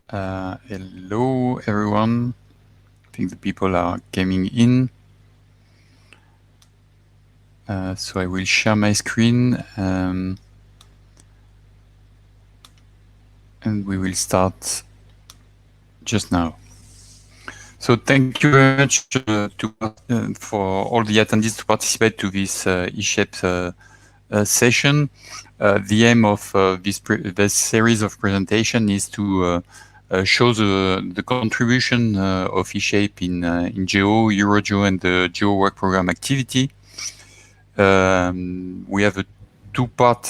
Hello, everyone. I think the people are coming in. So I will share my screen and we will start just now. So thank you very much for all the attendees to participate to this eShape session. The aim of this series of presentation is to show the contribution of eShape in GEO, EuroGeo, and the GEO Work Programme activity. We have a two-part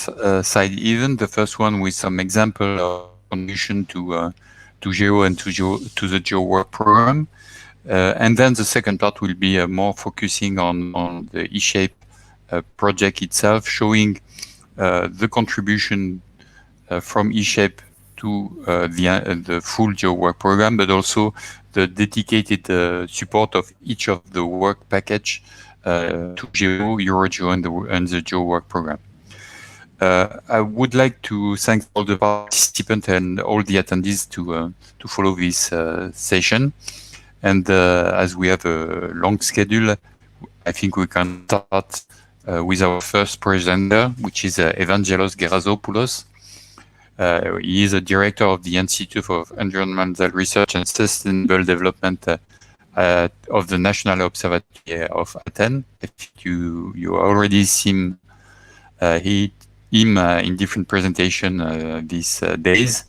side event. The first one with some example of contribution to GEO and to the GEO Work Programme. And then the second part will be more focusing on the eShape project itself, showing the contribution from eShape to the full GEO Work Programme, but also the dedicated support of each of the work package to GEO, EuroGeo, and the GEO Work Programme. I would like to thank all the participants and all the attendees to follow this session. And as we have a long schedule, I think we can start with our first presenter, which is Evangelos Gerazopoulos. He is a director of the Institute of Environmental Research and Sustainable Development of the National Observatory of Athens. I think you already seen him in different presentations these days.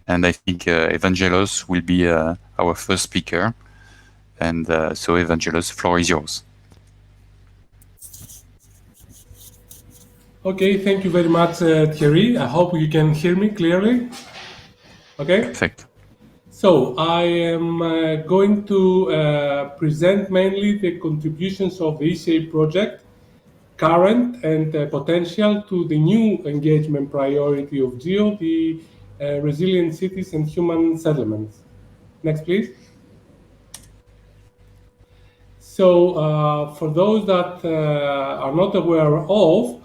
And I think Evangelos will be our first speaker. And so Evangelos, the floor is yours. Okay, thank you very much, Thierry. I hope you can hear me clearly. Okay? Perfect. So I am going to present mainly the contributions of the eShape project, current and potential, to the new engagement priority of GEO, the resilient cities and human settlements. Next, please. So for those that are not aware of,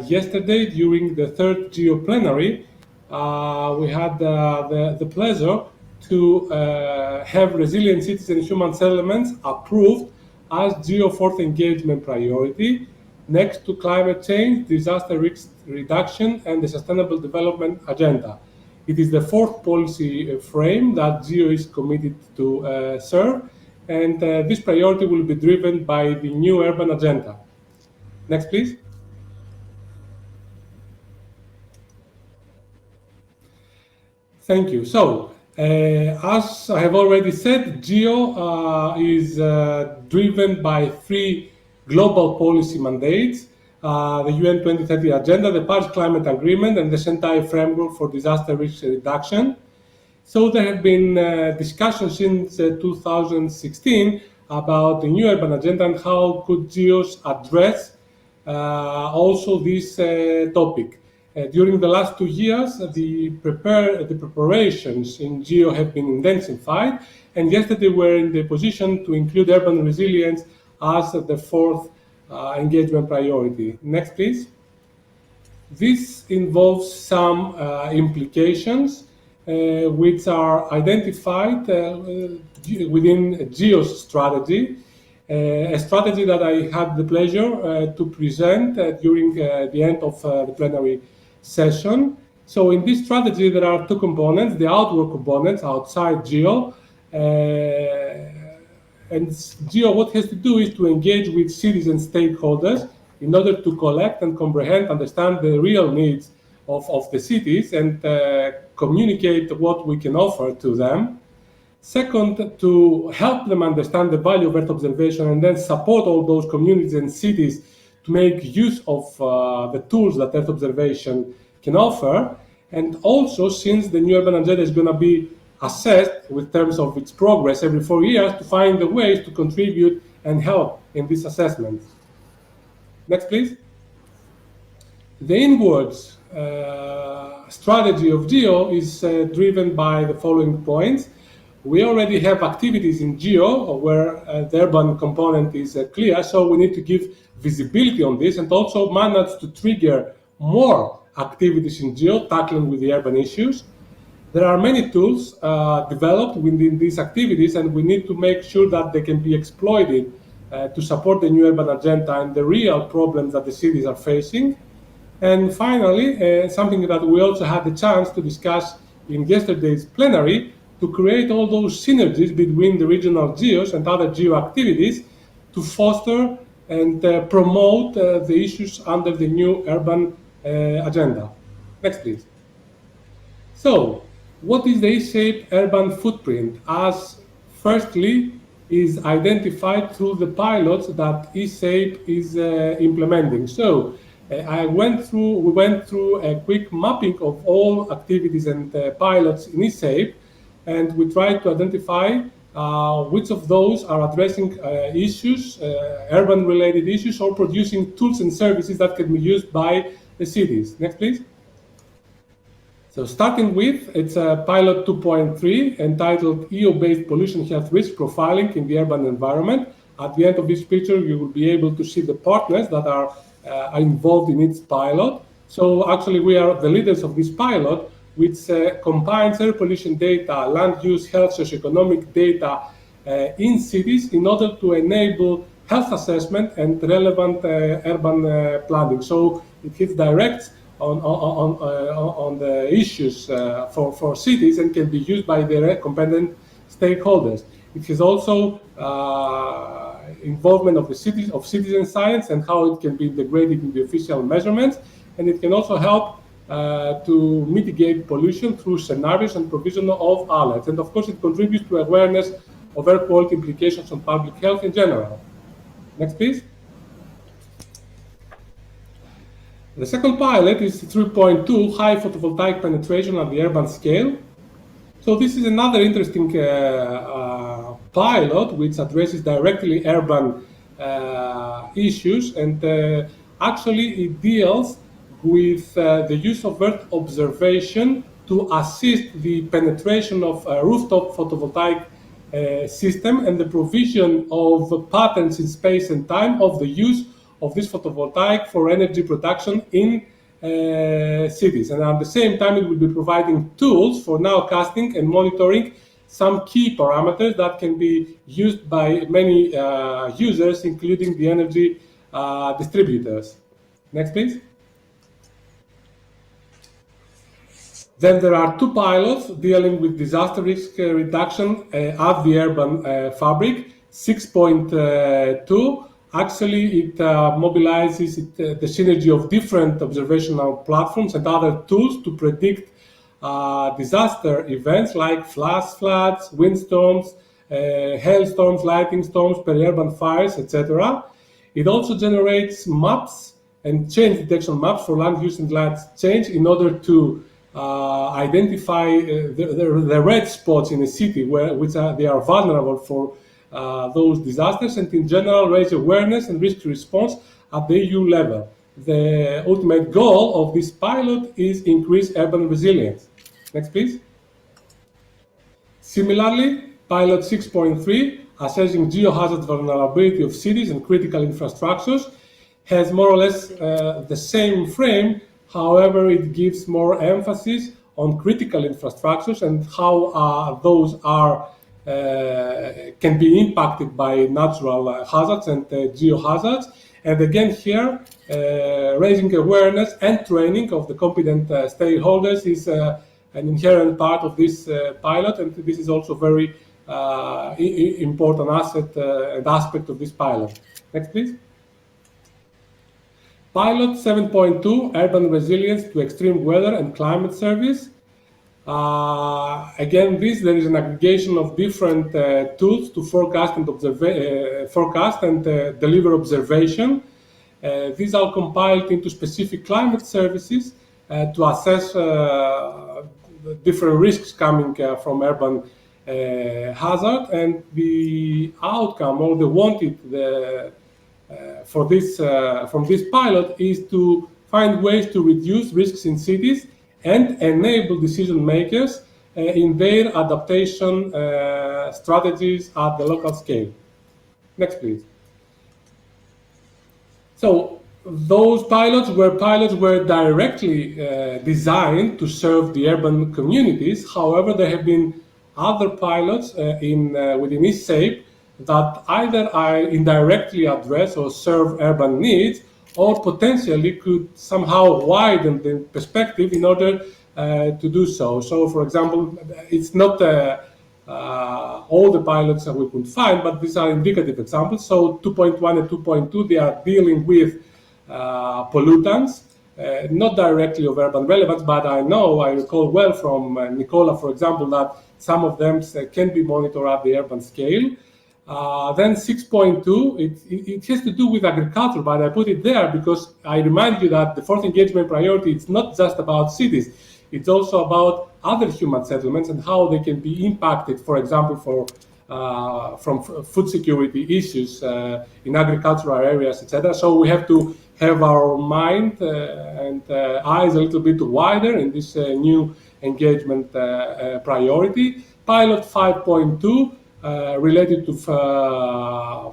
yesterday during the third GEO plenary, we had the pleasure to have resilient cities and human settlements approved as GEO fourth engagement priority, next to climate change, disaster risk reduction, and the sustainable development agenda. It is the fourth policy frame that GEO is committed to serve, and this priority will be driven by the new urban agenda. Next, please. Thank you. So, as I have already said, GEO is driven by three global policy mandates: the UN 2030 Agenda, the Paris Climate Agreement, and the Shanghai Framework for Disaster Risk Reduction. So there have been discussions since 2016 about the new urban agenda and how could GEOs address also this topic. During the last 2 years, the preparations in GEO have been intensified, and yesterday we're in the position to include urban resilience as the fourth engagement priority. Next, please. This involves some implications which are identified within GEO's strategy, a strategy that I had the pleasure to present during the end of the plenary session. So in this strategy, there are two components: the outward components outside GEO, and GEO, what has to do is to engage with citizen stakeholders in order to collect and comprehend, understand the real needs of the cities and communicate what we can offer to them. Second, to help them understand the value of Earth observation and then support all those communities and cities to make use of the tools that Earth observation can offer. And also, since the new urban agenda is going to be assessed with terms of its progress every 4 years, to find the ways to contribute and help in this assessment. Next, please. The inwards strategy of GEO is driven by the following points. We already have activities in GEO where the urban component is clear, so we need to give visibility on this and also manage to trigger more activities in GEO tackling with the urban issues. There are many tools developed within these activities, and we need to make sure that they can be exploited to support the new urban agenda and the real problems that the cities are facing. And finally, something that we also had the chance to discuss in yesterday's plenary, to create all those synergies between the regional geos and other geo activities to foster and promote the issues under the new urban agenda. Next, please. So, what is the E-shaped urban footprint? As firstly is identified through the pilots that E-shape is implementing. So, we went through a quick mapping of all activities and pilots in E-shape, and we tried to identify which of those are addressing issues, urban-related issues, or producing tools and services that can be used by the cities. Next, please. So starting with, it's a pilot 2.3 entitled EO-based pollution health risk profiling in the urban environment. At the end of this picture, you will be able to see the partners that are involved in its pilot. So actually, we are the leaders of this pilot, which combines air pollution data, land use, health, socioeconomic data in cities in order to enable health assessment and relevant urban planning. So it hits direct on the issues for cities and can be used by their competent stakeholders. It has also involvement of the cities, of citizen science, and how it can be integrated in the official measurements, and it can also help to mitigate pollution through scenarios and provision of alerts. And of course, it contributes to awareness of air quality implications on public health in general. Next, please. The second pilot is 3.2, high photovoltaic penetration at the urban scale. So this is another interesting pilot which addresses directly urban issues, and actually it deals with the use of Earth observation to assist the penetration of a rooftop photovoltaic system and the provision of patterns in space and time of the use of this photovoltaic for energy production in cities. And at the same time, it will be providing tools for nowcasting and monitoring some key parameters that can be used by many users, including the energy distributors. Next, please. Then there are two pilots dealing with disaster risk reduction at the urban fabric. 6.2, actually it mobilizes the synergy of different observational platforms and other tools to predict disaster events like flash floods, windstorms, hailstorms, lightning storms, peri-urban fires, etc. It also generates maps and change detection maps for land use and land change in order to identify the red spots in a city they are vulnerable for those disasters, and in general raise awareness and risk response at the EU level. The ultimate goal of this pilot is increase urban resilience. Next, please. Similarly, pilot 6.3, assessing geohazard vulnerability of cities and critical infrastructures, has more or less the same frame. However, it gives more emphasis on critical infrastructures and how those are can be impacted by natural hazards and geohazards. And again here, raising awareness and training of the competent stakeholders is an inherent part of this pilot, and this is also very important asset and aspect of this pilot. Next, please. Pilot 7.2, Urban Resilience to Extreme Weather and Climate Service. Again, there is an aggregation of different tools to forecast and deliver observation. These are compiled into specific climate services to assess different risks coming from urban hazard, and the outcome or the wanted from this pilot is to find ways to reduce risks in cities and enable decision makers in their adaptation strategies at the local scale. Next, please. So those pilots were directly designed to serve the urban communities. However, there have been other pilots within ESAPE that either indirectly address or serve urban needs, or potentially could somehow widen the perspective in order to do so. So, for example, it's not all the pilots that we could find, but these are indicative examples. So 2.1 and 2.2, they are dealing with pollutants, not directly of urban relevance, but I recall well from Nicola, for example, that some of them can be monitored at the urban scale. Then 6.2, it has to do with agriculture, but I put it there because I remind you that the fourth engagement priority, it's not just about cities, it's also about other human settlements and how they can be impacted, for example, from food security issues in agricultural areas, etc. So we have to have our mind and eyes a little bit wider in this new engagement priority. Pilot 5.2 related to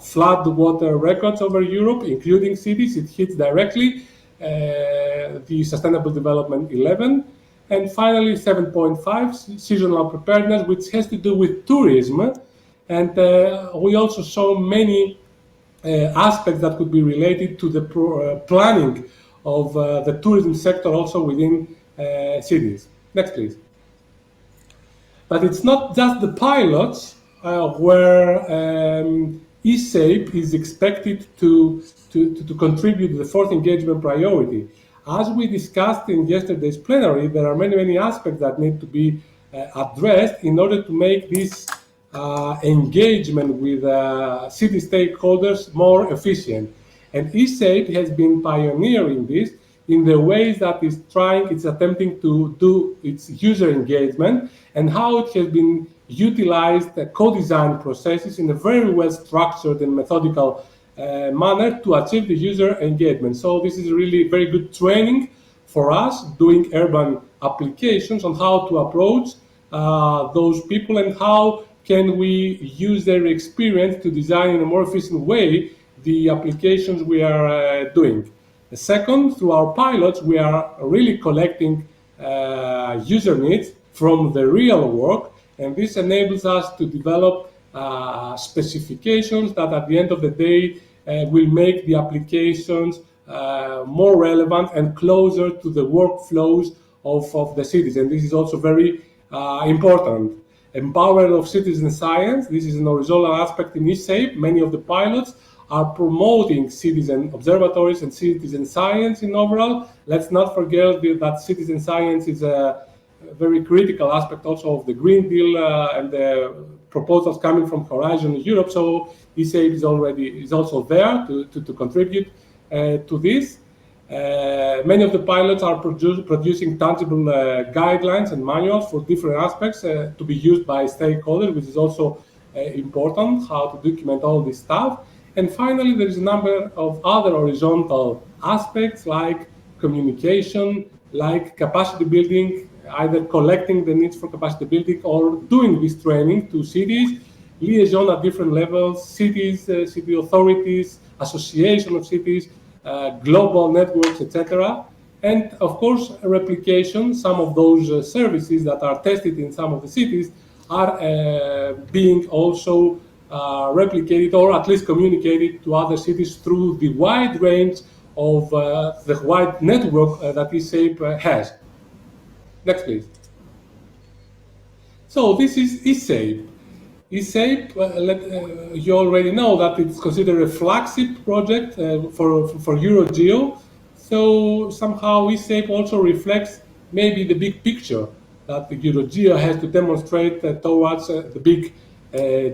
flood water records over Europe, including cities. It hits directly the Sustainable Development 11. And finally, 7.5, seasonal preparedness, which has to do with tourism. And we also saw many aspects that could be related to the planning of the tourism sector also within cities. Next, please. But it's not just the pilots where ESAPE is expected to contribute to the fourth engagement priority. As we discussed in yesterday's plenary, there are many aspects that need to be addressed in order to make this engagement with city stakeholders more efficient. And ESAPE has been pioneering this in the ways that it's attempting to do its user engagement, and how it has been utilized co-design processes in a very well structured and methodical manner to achieve the user engagement. So this is really very good training for us doing urban applications on how to approach those people and how can we use their experience to design in a more efficient way the applications we are doing. The second, through our pilots, we are really collecting user needs from the real work, and this enables us to develop specifications that at the end of the day will make the applications more relevant and closer to the workflows of the cities. And this is also very important. Empowerment of citizen science, this is an horizontal aspect in ESAPE. Many of the pilots are promoting citizen observatories and citizen science in overall. Let's not forget that citizen science is a very critical aspect also of the Green Deal and the proposals coming from Horizon Europe. So ESAPE is also there to contribute to this. Many of the pilots are producing tangible guidelines and manuals for different aspects to be used by stakeholders, which is also important, how to document all this stuff. And finally, there is a number of other horizontal aspects like communication, like capacity building, either collecting the needs for capacity building or doing this training to cities, liaison at different levels, cities, city authorities, association of cities, global networks, etc. And of course, replication. Some of those services that are tested in some of the cities are being also replicated or at least communicated to other cities through the wide range of the wide network that ESAPE has. Next, please. So this is ESAPE. ESAPE, you already know that it's considered a flagship project for EuroGeo. So somehow ESAPE also reflects maybe the big picture that the EuroGeo has to demonstrate towards the big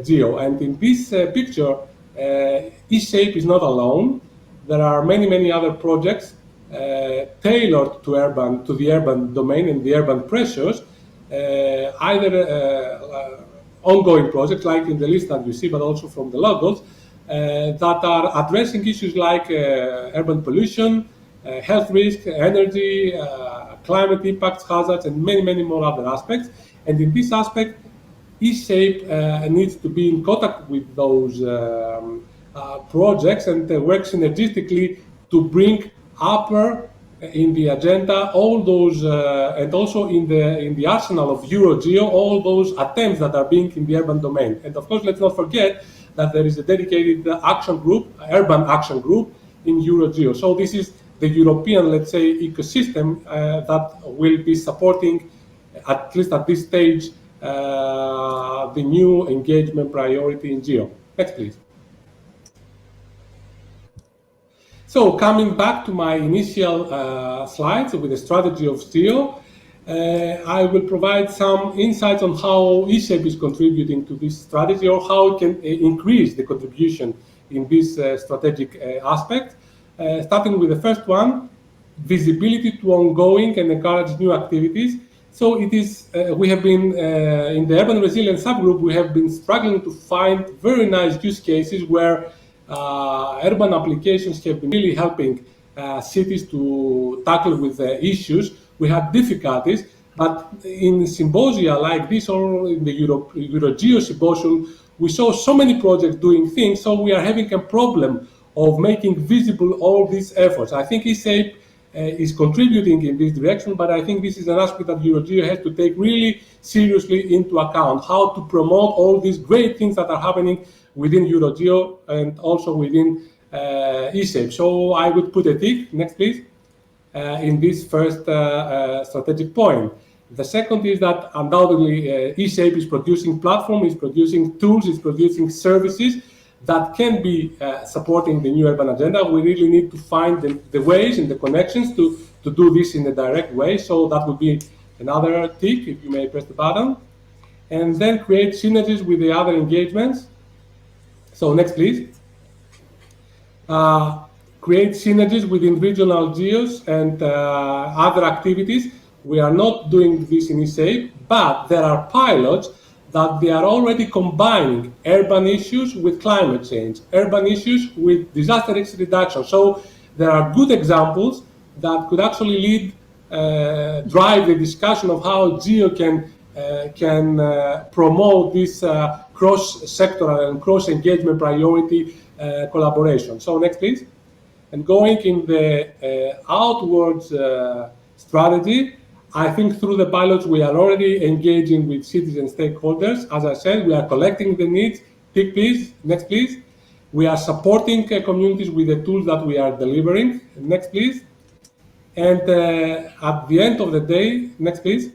geo. And in this picture, ESAPE is not alone. There are many other projects tailored to the urban domain and the urban pressures, either ongoing projects like in the list that you see, but also from the logos, that are addressing issues like urban pollution, health risk, energy, climate impacts, hazards, and many more other aspects. And in this aspect, ESAPE needs to be in contact with those projects and work synergistically to bring upper in the agenda all those and also in the arsenal of EuroGeo all those attempts that are being in the urban domain. And of course, let's not forget that there is a dedicated action group, urban action group in EuroGeo. So this is the European, let's say, ecosystem that will be supporting, at least at this stage, the new engagement priority in Geo. Next, please. So coming back to my initial slides with the strategy of Geo, I will provide some insights on how eShape is contributing to this strategy or how it can increase the contribution in this strategic aspect. Starting with the first one, visibility to ongoing and encourage new activities. So it is, we have been, in the urban resilience subgroup, we have been struggling to find very nice use cases where urban applications have been really helping cities to tackle with issues. We had difficulties, but in symposia like this or in the EuroGeo symposium, we saw so many projects doing things, so we are having a problem of making visible all these efforts. I think eShape is contributing in this direction, but I think this is an aspect that EuroGeo has to take really seriously into account, how to promote all these great things that are happening within EuroGeo and also within eShape. So I would put a tick, next please, in this first strategic point. The second is that undoubtedly eShape is producing platform, is producing tools, is producing services that can be supporting the new urban agenda. We really need to find the ways and the connections to do this in a direct way. So that would be another tick, if you may press the button. And then create synergies with the other engagements. So next, please. Create synergies within regional geos and other activities. We are not doing this in eShape, but there are pilots that they are already combining urban issues with climate change, urban issues with disaster risk reduction. So there are good examples that could actually lead, drive the discussion of how Geo can promote this cross-sectoral and cross-engagement priority collaboration. So next, please. And going in the outwards strategy, I think through the pilots we are already engaging with citizen stakeholders. As I said, we are collecting the needs. Tick, please. Next, please. We are supporting communities with the tools that we are delivering. Next, please. And at the end of the day, next, please.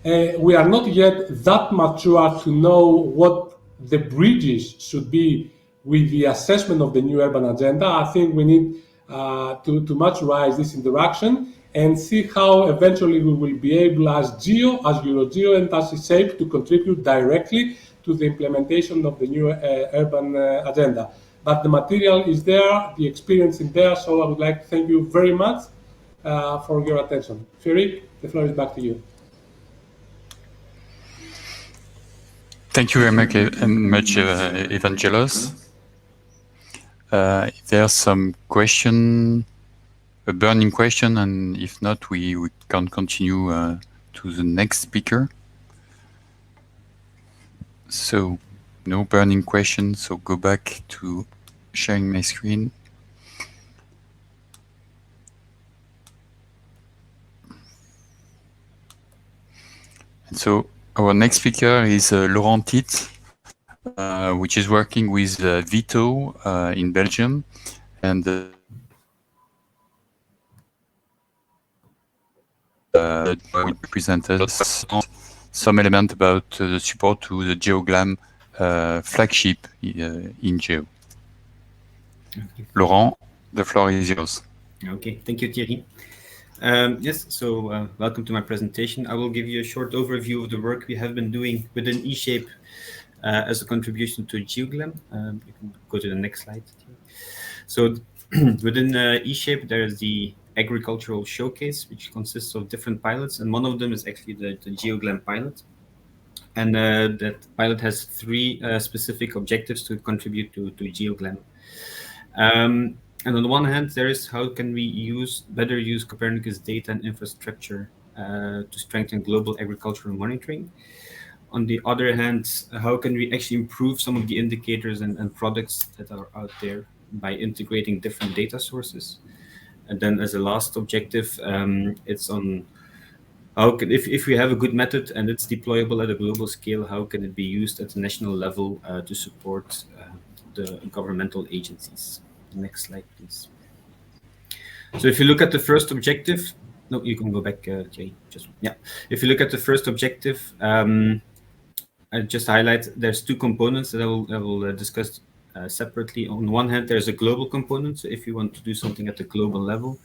We are not yet that mature to know what the bridges should be with the assessment of the new urban agenda. I think we need to maturize this interaction and see how eventually we will be able as Geo, as EuroGeo, and as eShape to contribute directly to the implementation of the new urban agenda. But the material is there, the experience is there, so I would like to thank you very much for your attention. Firik, the floor is back to you. Thank you very much, Evangelos. If there's some question, a burning question, and if not, we can continue to the next speaker. So, no burning questions, so go back to sharing my screen. And so, our next speaker is Laurent Tite, which is working with Vito in Belgium, and will present us some element about the support to the GeoGlam flagship in Geo. Okay. Laurent, the floor is yours. Okay, thank you, Thierry. Yes, so welcome to my presentation. I will give you a short overview of the work we have been doing within eShape as a contribution to GeoGlam. You can go to the next slide. So within eShape, there is the agricultural showcase, which consists of different pilots, and one of them is actually the GeoGlam pilot. And that pilot has three specific objectives to contribute to GeoGlam. And on the one hand, there is how can we better use Copernicus data and infrastructure to strengthen global agricultural monitoring. On the other hand, how can we actually improve some of the indicators and products that are out there by integrating different data sources. And then as a last objective, it's on how can, if we have a good method and it's deployable at a global scale, how can it be used at the national level to support the governmental agencies? Next slide, please. So if you look at the first objective, no, you can go back, Jay. If you look at the first objective, I just highlight there's two components that I will discuss separately. On one hand, there's a global component. So if you want to do something at the global level,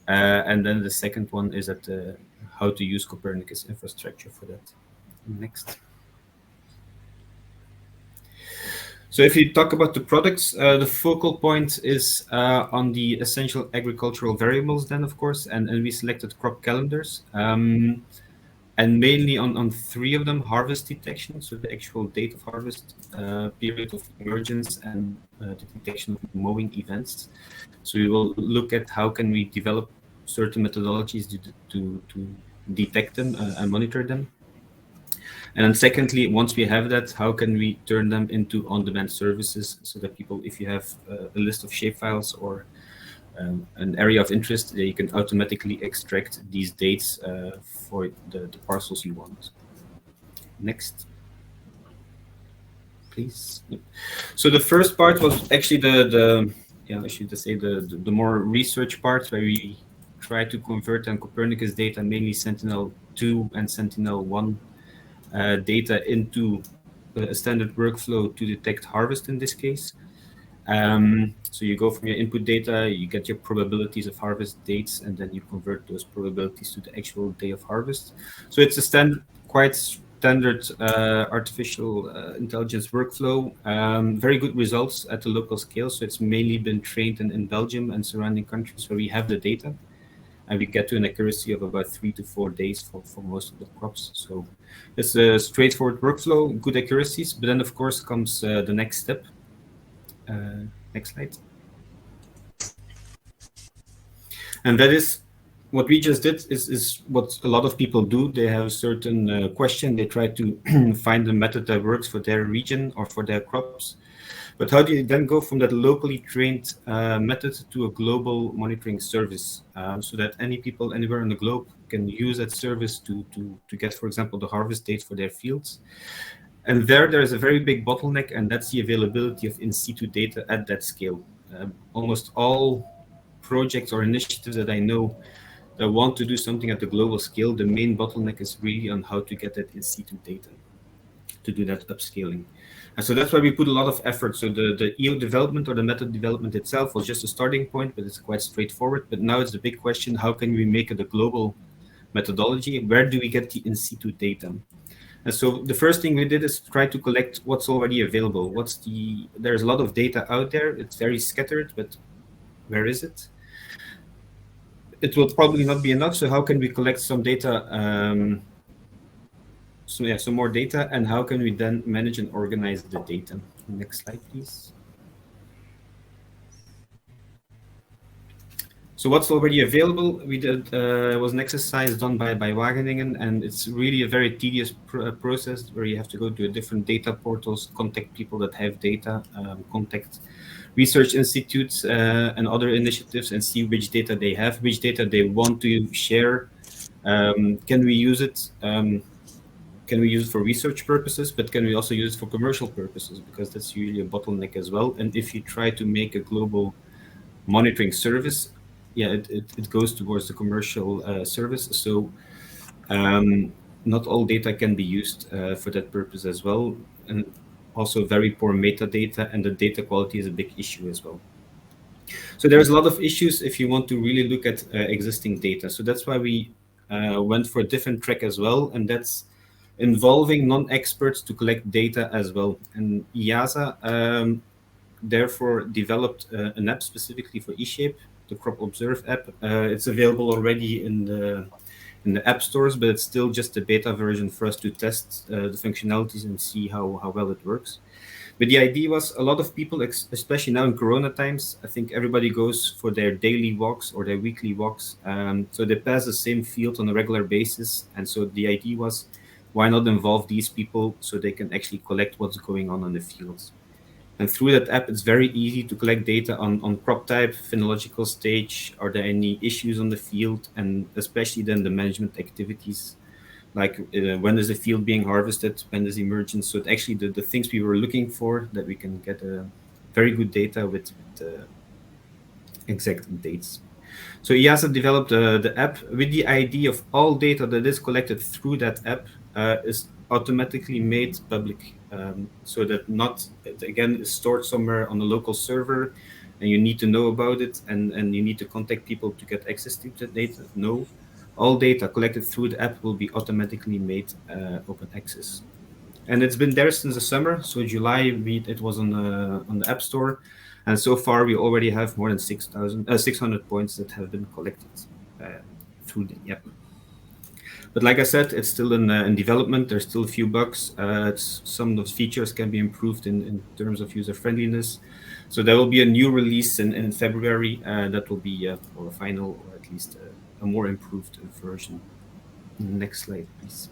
and then the second one is at how to use Copernicus infrastructure for that. Next. So if you talk about the products, the focal point is on the essential agricultural variables then, of course, and we selected crop calendars. And mainly on three of them: harvest detection, so the actual date of harvest, period of emergence, and the detection of mowing events. So we will look at how can we develop certain methodologies to detect them and monitor them. And then secondly, once we have that, how can we turn them into on-demand services so that people, if you have a list of shapefiles or an area of interest, you can automatically extract these dates for the parcels you want. Next, please. So the first part was actually I should say the more research part, where we try to convert on Copernicus data, mainly Sentinel-2 and Sentinel-1 data into a standard workflow to detect harvest in this case. So you go from your input data, you get your probabilities of harvest dates, and then you convert those probabilities to the actual day of harvest. So it's a quite standard artificial intelligence workflow. Very good results at the local scale. So it's mainly been trained in Belgium and surrounding countries where we have the data, and we get to an accuracy of about 3 to 4 days for most of the crops. So it's a straightforward workflow, good accuracies. But then, of course, comes the next step. Next slide. And that is what we just did is what a lot of people do. They have a certain question. They try to find a method that works for their region or for their crops. But how do you then go from that locally trained method to a global monitoring service so that any people anywhere on the globe can use that service to get, for example, the harvest date for their fields? And there is a very big bottleneck, and that's the availability of in situ data at that scale. Almost all projects or initiatives that I know that want to do something at the global scale, the main bottleneck is really on how to get that in situ data to do that upscaling. And so that's why we put a lot of effort. So the EO development or the method development itself was just a starting point, but it's quite straightforward. But now it's the big question: how can we make it a global methodology? Where do we get the in situ data? And so the first thing we did is try to collect what's already available. There's a lot of data out there. It's very scattered, but where is it? It will probably not be enough. So how can we collect some data? Some more data, and how can we then manage and organize the data? Next slide, please. So what's already available? We did was an exercise done by Wageningen, and it's really a very tedious process where you have to go to different data portals, contact people that have data, contact research institutes and other initiatives, and see which data they have, which data they want to share. Can we use it? Can we use it for research purposes, but can we also use it for commercial purposes? Because that's usually a bottleneck as well. And if you try to make a global monitoring service, it goes towards the commercial service. So not all data can be used for that purpose as well. And also very poor metadata, and the data quality is a big issue as well. So there's a lot of issues if you want to really look at existing data. So that's why we went for a different track as well, and that's involving non-experts to collect data as well. And EASA therefore developed an app specifically for eShape, the Crop Observe app. It's available already in the app stores, but it's still just a beta version for us to test the functionalities and see how well it works. But the idea was a lot of people, especially now in Corona times, I think everybody goes for their daily walks or their weekly walks. So they pass the same field on a regular basis. And so the idea was, why not involve these people so they can actually collect what's going on in the fields? And through that app, it's very easy to collect data on crop type, phenological stage, are there any issues on the field, and especially then the management activities, like when is the field being harvested, when is emergence. So actually the things we were looking for, that we can get very good data with exact dates. So Eomo developed the app with the idea of all data that is collected through that app is automatically made public, so that not, it again, is stored somewhere on a local server and you need to know about it and you need to contact people to get access to the data. No, all data collected through the app will be automatically made open access. And it's been there since the summer. So July, it was on the App Store. And so far, we already have more than 600 points that have been collected through the app. But like I said, it's still in development. There's still a few bugs. Some of those features can be improved in terms of user friendliness. So there will be a new release in February that will be or a final, or at least a more improved version. Next slide, please.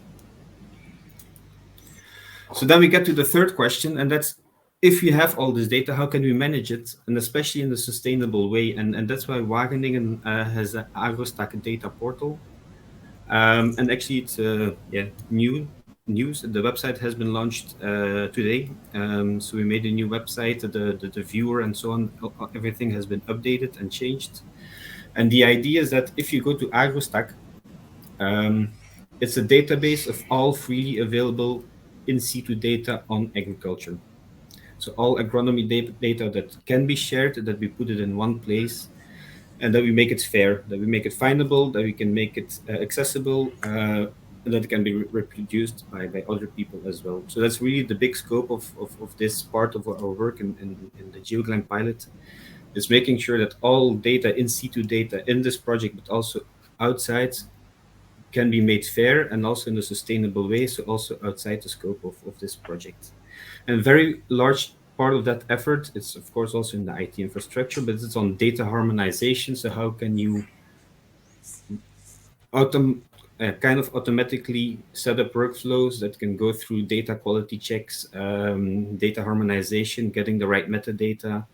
So then we get to the third question, and that's, if you have all this data, how can we manage it, and especially in a sustainable way? And that's why Wageningen has an AgroStack data portal. And actually, it's new news. The website has been launched today. So we made a new website, the viewer and so on. Everything has been updated and changed. And the idea is that if you go to AgroStack, it's a database of all freely available in situ data on agriculture. So all agronomy data that can be shared, that we put it in one place, and that we make it fair, that we make it findable, that we can make it accessible, and that it can be reproduced by other people as well. So that's really the big scope of this part of our work in the GeoGlam pilot, is making sure that all data, in situ data in this project, but also outside, can be made fair and also in a sustainable way, so also outside the scope of this project. And a very large part of that effort, it's of course also in the IT infrastructure, but it's on data harmonization. So how can you kind of automatically set up workflows that can go through data quality checks, data harmonization, getting the right metadata,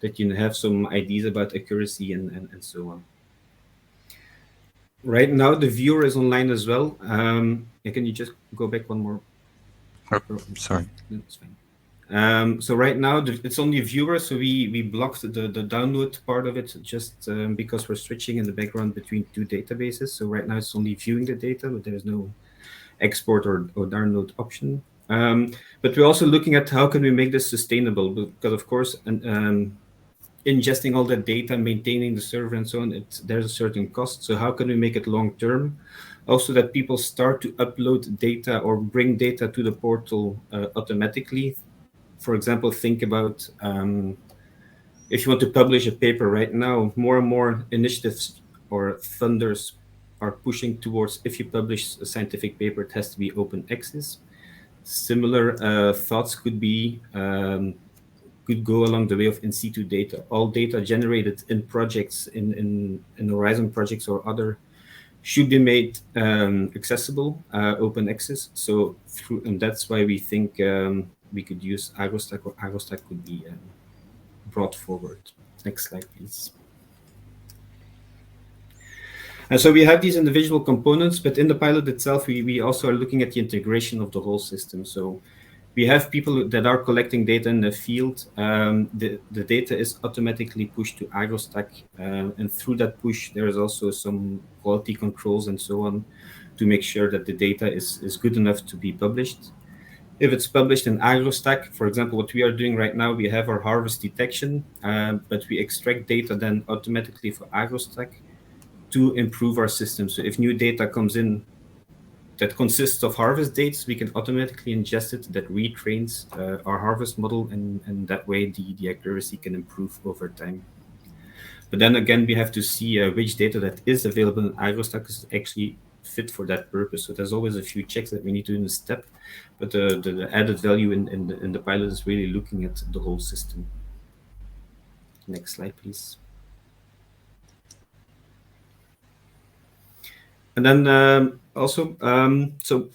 that you have some ideas about accuracy and so on. Right now, the viewer is online as well. Can you just go back one more? Oh, sorry. That's fine. So right now, it's only viewer, so we blocked the download part of it just because we're switching in the background between two databases. So right now, it's only viewing the data, but there's no export or download option. But we're also looking at how can we make this sustainable, because of course, ingesting all that data, maintaining the server and so on, there's a certain cost. So how can we make it long term? Also that people start to upload data or bring data to the portal automatically. For example, think about if you want to publish a paper right now, more and more initiatives or funders are pushing towards, if you publish a scientific paper, it has to be open access. Similar thoughts could go along the way of in situ data. All data generated in projects, in Horizon projects or other, should be made accessible, open access. So and that's why we think we could use AgroStack, or AgroStack could be brought forward. Next slide, please. And so we have these individual components, but in the pilot itself, we also are looking at the integration of the whole system. So we have people that are collecting data in the field. The data is automatically pushed to AgroStack, and through that push, there is also some quality controls and so on to make sure that the data is good enough to be published. If it's published in AgroStack, for example, what we are doing right now, we have our harvest detection, but we extract data then automatically for AgroStack to improve our system. So if new data comes in that consists of harvest dates, we can automatically ingest it, that retrains our harvest model, and that way the accuracy can improve over time. But then again, we have to see which data that is available in AgroStack is actually fit for that purpose. So there's always a few checks that we need to do in the step, but the added value in the pilot is really looking at the whole system. Next slide, please. And then also, so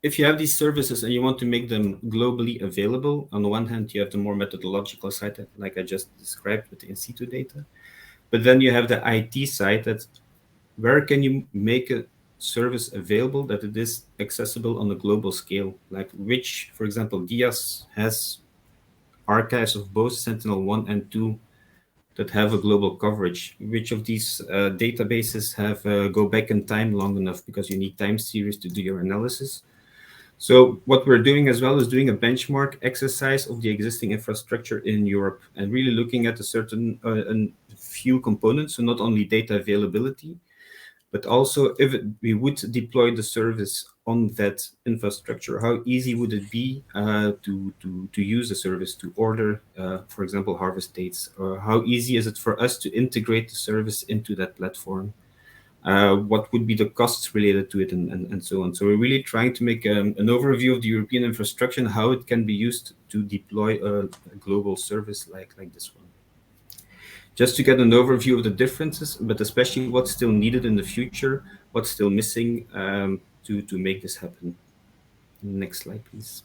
if you have these services and you want to make them globally available, on the one hand, you have the more methodological side, like I just described with the in situ data. But then you have the IT side, that where can you make a service available that it is accessible on a global scale? Like which, for example, DIAS has archives of both Sentinel-1 and 2 that have a global coverage. Which of these databases have go back in time long enough, because you need time series to do your analysis. So what we're doing as well is doing a benchmark exercise of the existing infrastructure in Europe, and really looking at a certain a few components, so not only data availability, but also if we would deploy the service on that infrastructure, how easy would it be to use the service, to order, for example, harvest dates, or how easy is it for us to integrate the service into that platform? What would be the costs related to it, and so on. So we're really trying to make an overview of the European infrastructure and how it can be used to deploy a global service like this one. Just to get an overview of the differences, but especially what's still needed in the future, what's still missing to make this happen. Next slide, please.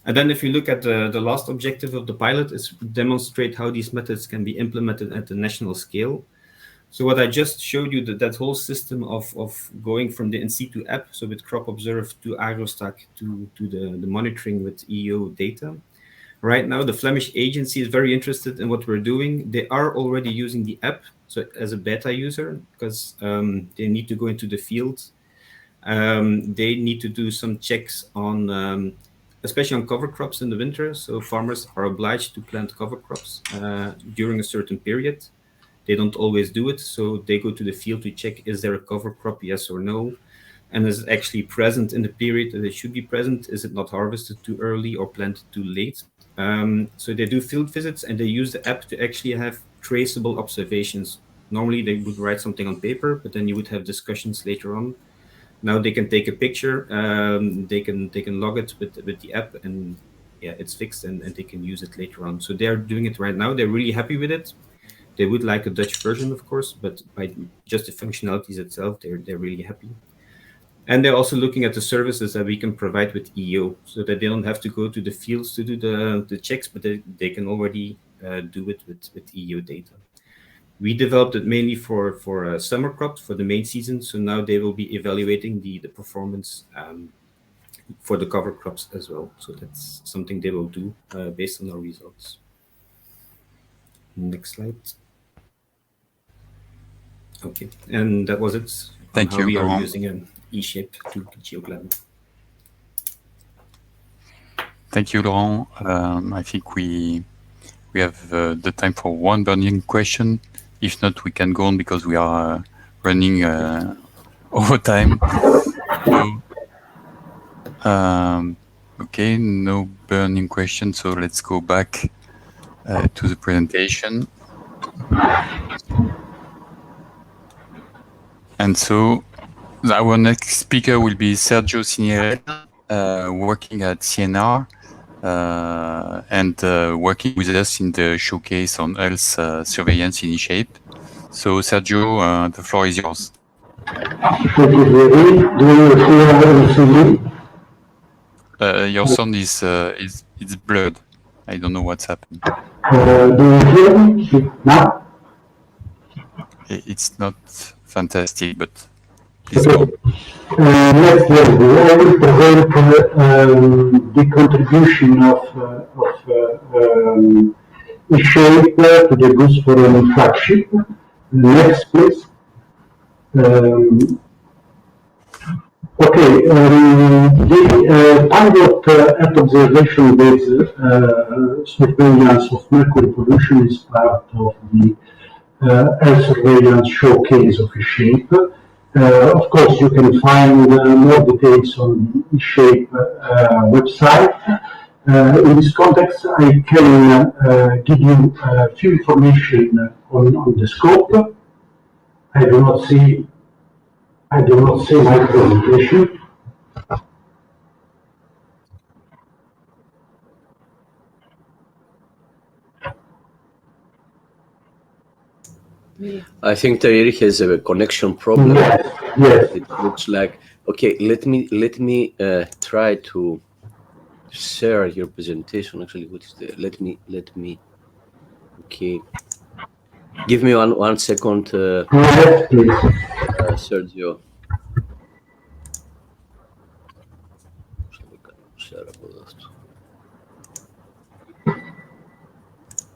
And then if you look at the last objective of the pilot, is demonstrate how these methods can be implemented at the national scale. So what I just showed you, that whole system of going from the in situ app, so with Crop Observe to AgroStack to the monitoring with EO data. Right now, the Flemish agency is very interested in what we're doing. They are already using the app, so as a beta user, because they need to go into the field. They need to do some checks on, especially on cover crops in the winter. So farmers are obliged to plant cover crops during a certain period. They don't always do it, so they go to the field to check, is there a cover crop, yes or no? And is it actually present in the period that it should be present? Is it not harvested too early or planted too late? So they do field visits, and they use the app to actually have traceable observations. Normally they would write something on paper, but then you would have discussions later on. Now they can take a picture, they can log it with the app, and yeah, it's fixed, and they can use it later on. So they're doing it right now. They're really happy with it. They would like a Dutch version, of course, but by just the functionalities itself, they're really happy. And they're also looking at the services that we can provide with EO, so that they don't have to go to the fields to do the checks, but they can already do it with EO data. We developed it mainly for summer crops, for the main season, so now they will be evaluating the performance for the cover crops as well. So that's something they will do based on our results. Next slide. Okay, and that was it. Thank you, we Laurent. are using an E-shape to GeoGlem. Thank you, Laurent. I think we have the time for one burning question. If not, we can go on because we are running over time. So, okay, no burning question. So let's go back to the presentation. And so our next speaker will be Sergio Signoret, working at CNR and working with us in the showcase on health surveillance in eShape. So Sergio, the floor is yours. Thank you, Thierry. Do you hear anything? Your sound is it's blurred. I don't know what's happened. Do you hear me now? It's not fantastic, but please go. Next level, I will present the contribution of eShape to the Goods Forum flagship. Next, please. Okay, the pilot Earth observation-based surveillance of mercury pollution is part of the Earth surveillance showcase of eShape. Of course, you can find more details on the eShape website. In this context, I can give you a few information on the scope. I do not see my presentation. I think Thierry has a connection problem. Yes. It looks like Okay, let me try to share your presentation. Actually, what is the? Let me. Okay, give me one second, Yes, please. Sergio.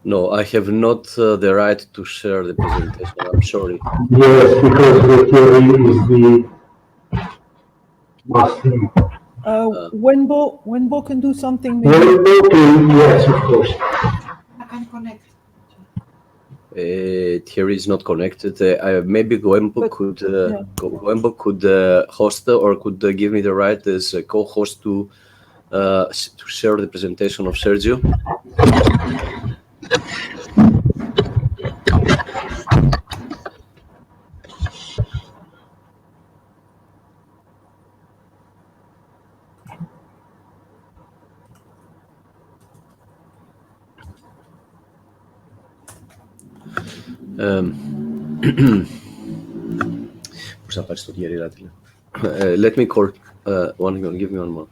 No, I have not the right to share the presentation. I'm sorry. Yes, because the theory is the must thing. Wenbo can do something maybe. Wenbo, yes, of course. I can connect. Thierry is not connected. Maybe Wenbo could host or could give me the right as a co-host to share the presentation of Sergio. Let me call one. Give me one more.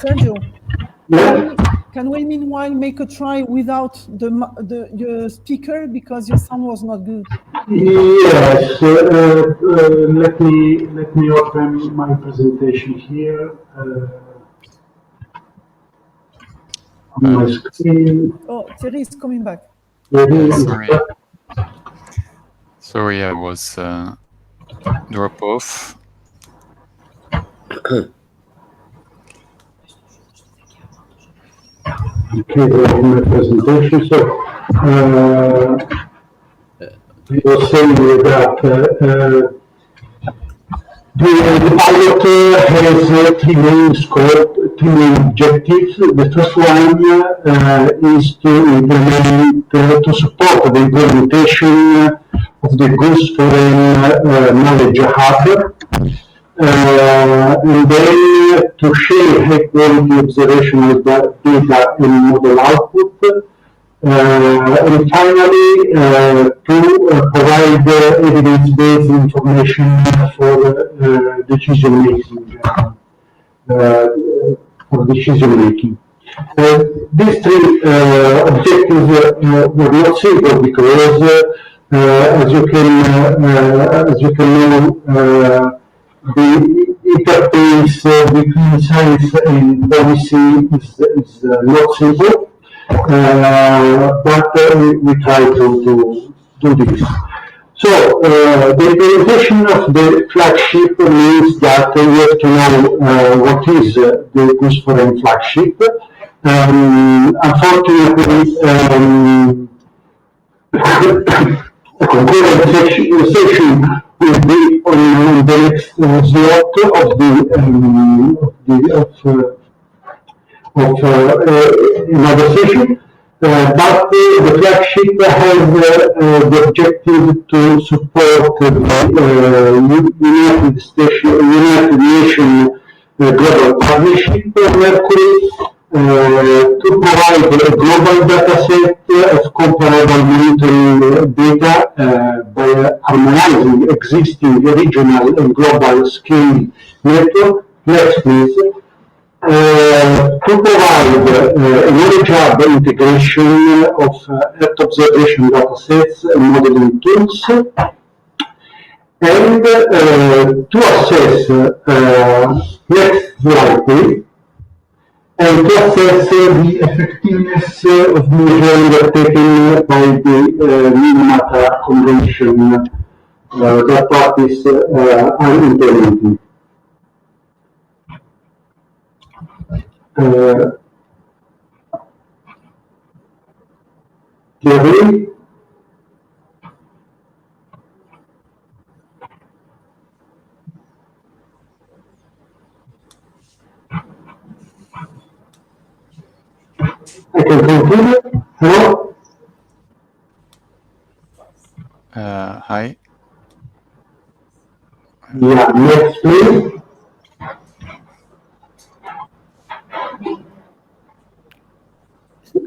Sergio, Yeah. can we meanwhile make a try without your speaker because your sound was not good? Yes. Let me open my presentation here on my screen. Oh, Thierry is coming back. Sorry, I was drop off. Okay, my presentation. So, we were saying that the pilot has three main scope, three main objectives. The first one is to implement, to support the implementation of the Goose Foreign Knowledge Hub. And then to share high quality observational data and model output. And finally, to provide evidence-based information for decision making. These three objectives were not simple because, as you can know, the interface between science and policy is not simple, but we try to do this. So the implementation of the flagship means that we have to know what is the Goose Foreign flagship. Unfortunately, a concurrent session will be on the next slot of another session. But the flagship has the objective to support the United Nations Global Partnership Mercury, to provide a global data set of comparable monitoring data by harmonizing existing regional and global scale network. Next, please. To provide a knowledge hub integration of Earth observation datasets and modeling tools, and to assess, next slide please, and to assess the effectiveness of measures undertaken by the Minamata Convention that parties are implementing. Thierry? I can continue. Hello? Hi. Yeah, next please.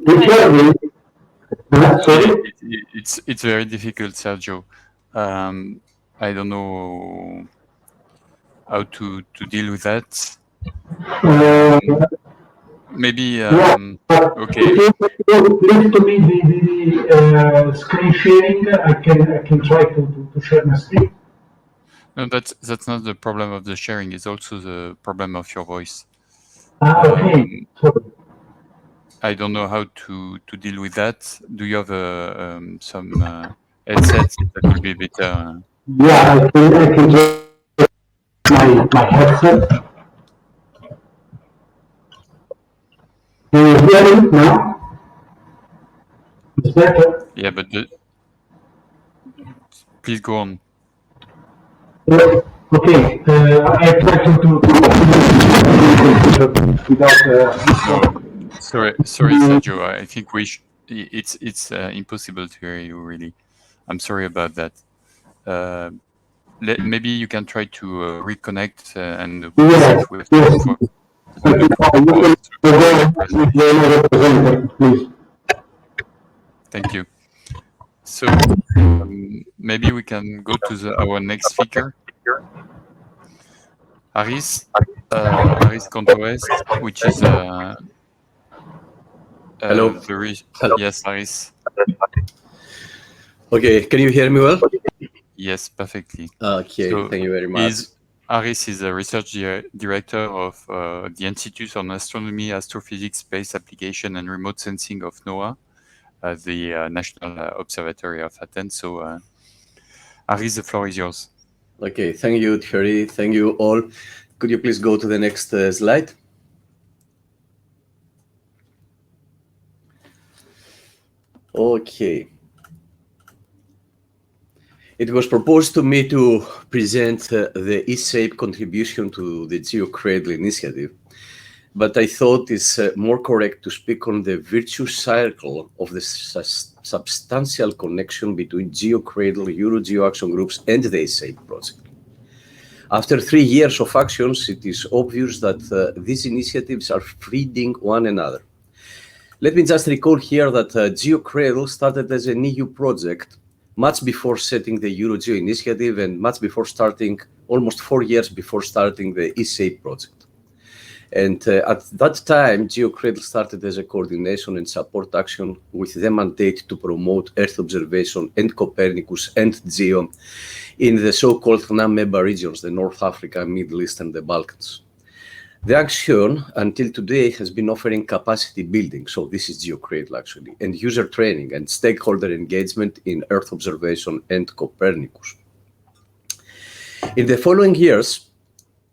Richard, sorry? It's very difficult, Sergio. I don't know how to deal with that. Maybe okay. If you leave to me the screen sharing, I can try to share my screen. No, that's not the problem of the sharing. It's also the problem of your voice. Okay. Sorry. I don't know how to deal with that. Do you have some headsets that will be better? Yeah, I can just my headset. Can you hear me now? It's better. Yeah, but please go on. Okay, I try to without. No, sorry, Sergio. I think it's impossible to hear you. Really, I'm sorry about that. Maybe you can try to reconnect and see if we have time for Please. Thank you. So maybe we can go to our next speaker, Aris Contreras, which is Hello. Hello. Yes, Aris. Okay, can you hear me well? Yes, perfectly. Okay, So thank you very much. Aris is a research director of the Institute on Astronomy, Astrophysics, Space Application, and Remote Sensing of NOAA, the National Observatory of Athens. So, Aris, the floor is yours. Okay, thank you, Thierry. Thank you all. Could you please go to the next slide? Okay. It was proposed to me to present the eSape contribution to the GeoCradle initiative, but I thought it's more correct to speak on the virtuous circle of the substantial connection between GeoCradle, EuroGeo action groups, and the eSape project. After 3 years of actions, it is obvious that these initiatives are feeding one another. Let me just recall here that GeoCradle started as an EU project much before setting the EuroGeo initiative and much before starting, almost 4 years before starting the eSape project. And at that time, GeoCradle started as a coordination and support action with the mandate to promote Earth observation and Copernicus and GEO in the so-called non-member regions, the North Africa, Middle East, and the Balkans. The action until today has been offering capacity building, so this is GeoCradle actually, and user training and stakeholder engagement in Earth observation and Copernicus. In the following years,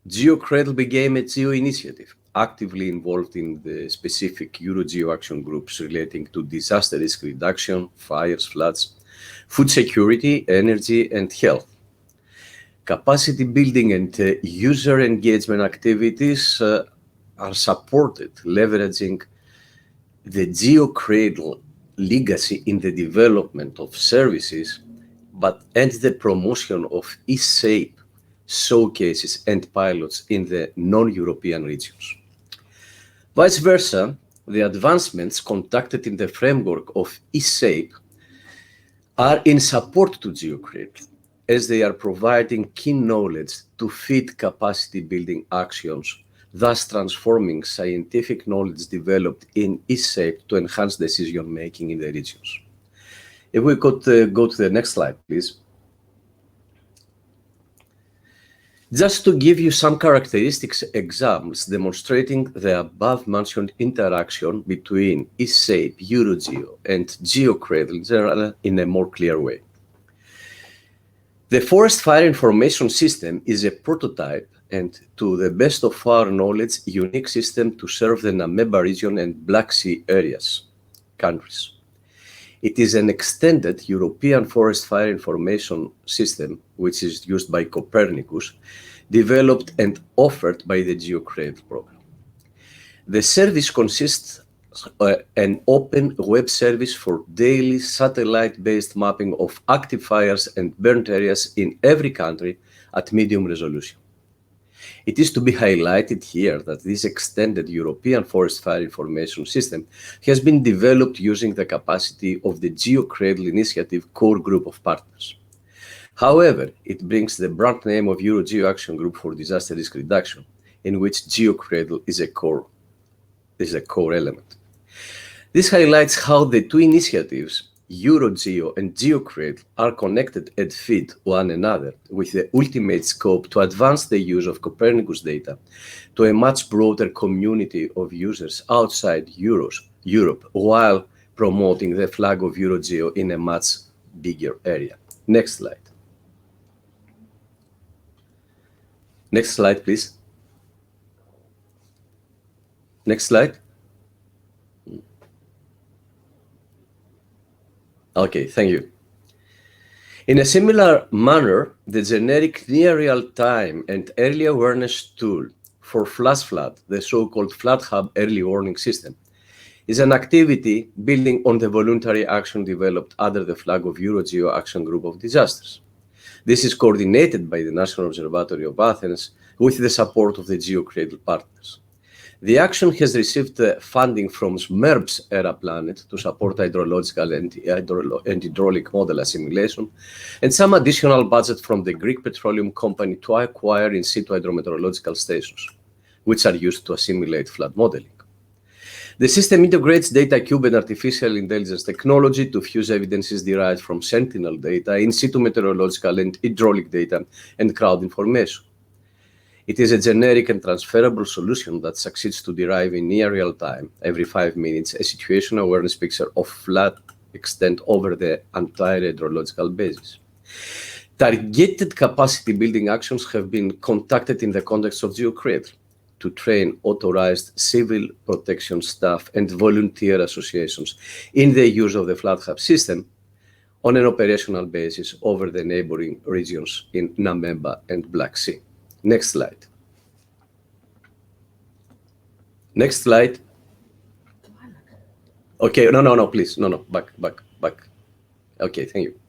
GeoCradle became a Geo initiative, actively involved in the specific EuroGeo action groups relating to disaster risk reduction, fires, floods, food security, energy, and health. Capacity building and user engagement activities are supported, leveraging the GeoCradle legacy in the development of services, and the promotion of eSape showcases and pilots in the non-European regions. Vice versa, the advancements conducted in the framework of eSape are in support to GeoCradle, as they are providing key knowledge to feed capacity building actions, thus transforming scientific knowledge developed in eSape to enhance decision making in the regions. If we could go to the next slide, please. Just to give you some characteristics examples demonstrating the above-mentioned interaction between ESAPE, EuroGeo, and GeoCradle in a more clear way. The Forest Fire Information System is a prototype and, to the best of our knowledge, unique system to serve the Namibia region and Black Sea countries. It is an extended European Forest Fire Information System, which is used by Copernicus, developed and offered by the GeoCradle program. The service consists of an open web service for daily satellite-based mapping of active fires and burnt areas in every country at medium resolution. It is to be highlighted here that this extended European Forest Fire Information System has been developed using the capacity of the GeoCradle Initiative core group of partners. However, it brings the brand name of EuroGeo Action Group for Disaster Risk Reduction, in which GeoCradle is a core element. This highlights how the two initiatives, EuroGeo and GeoCradle, are connected and feed one another with the ultimate scope to advance the use of Copernicus data to a much broader community of users outside Europe, while promoting the flag of EuroGeo in a much bigger area. Next slide. Next slide, please. Next slide. Okay, thank you. In a similar manner, the generic near real-time and early awareness tool for flash flood, the so-called Flood Hub early warning system, is an activity building on the voluntary action developed under the flag of EuroGeo Action Group of Disasters. This is coordinated by the National Observatory of Athens with the support of the GeoCradle partners. The action has received funding from SMERB's ERA Planet to support hydrological and hydraulic model assimilation, and some additional budget from the Greek petroleum company to acquire in situ hydrometeorological stations, which are used to assimilate flood modeling. The system integrates data cube and artificial intelligence technology to fuse evidences derived from sentinel data, in situ meteorological and hydraulic data, and crowd information. It is a generic and transferable solution that succeeds to derive in near real time, every 5 minutes, a situation awareness picture of flood extent over the entire hydrological basis. Targeted capacity building actions have been conducted in the context of GeoCradle to train authorized civil protection staff and volunteer associations in the use of the Flood Hub system on an operational basis over the neighboring regions in Namibia and Black Sea. Next slide. Next slide. Okay, no, please. No, back. Okay, thank you.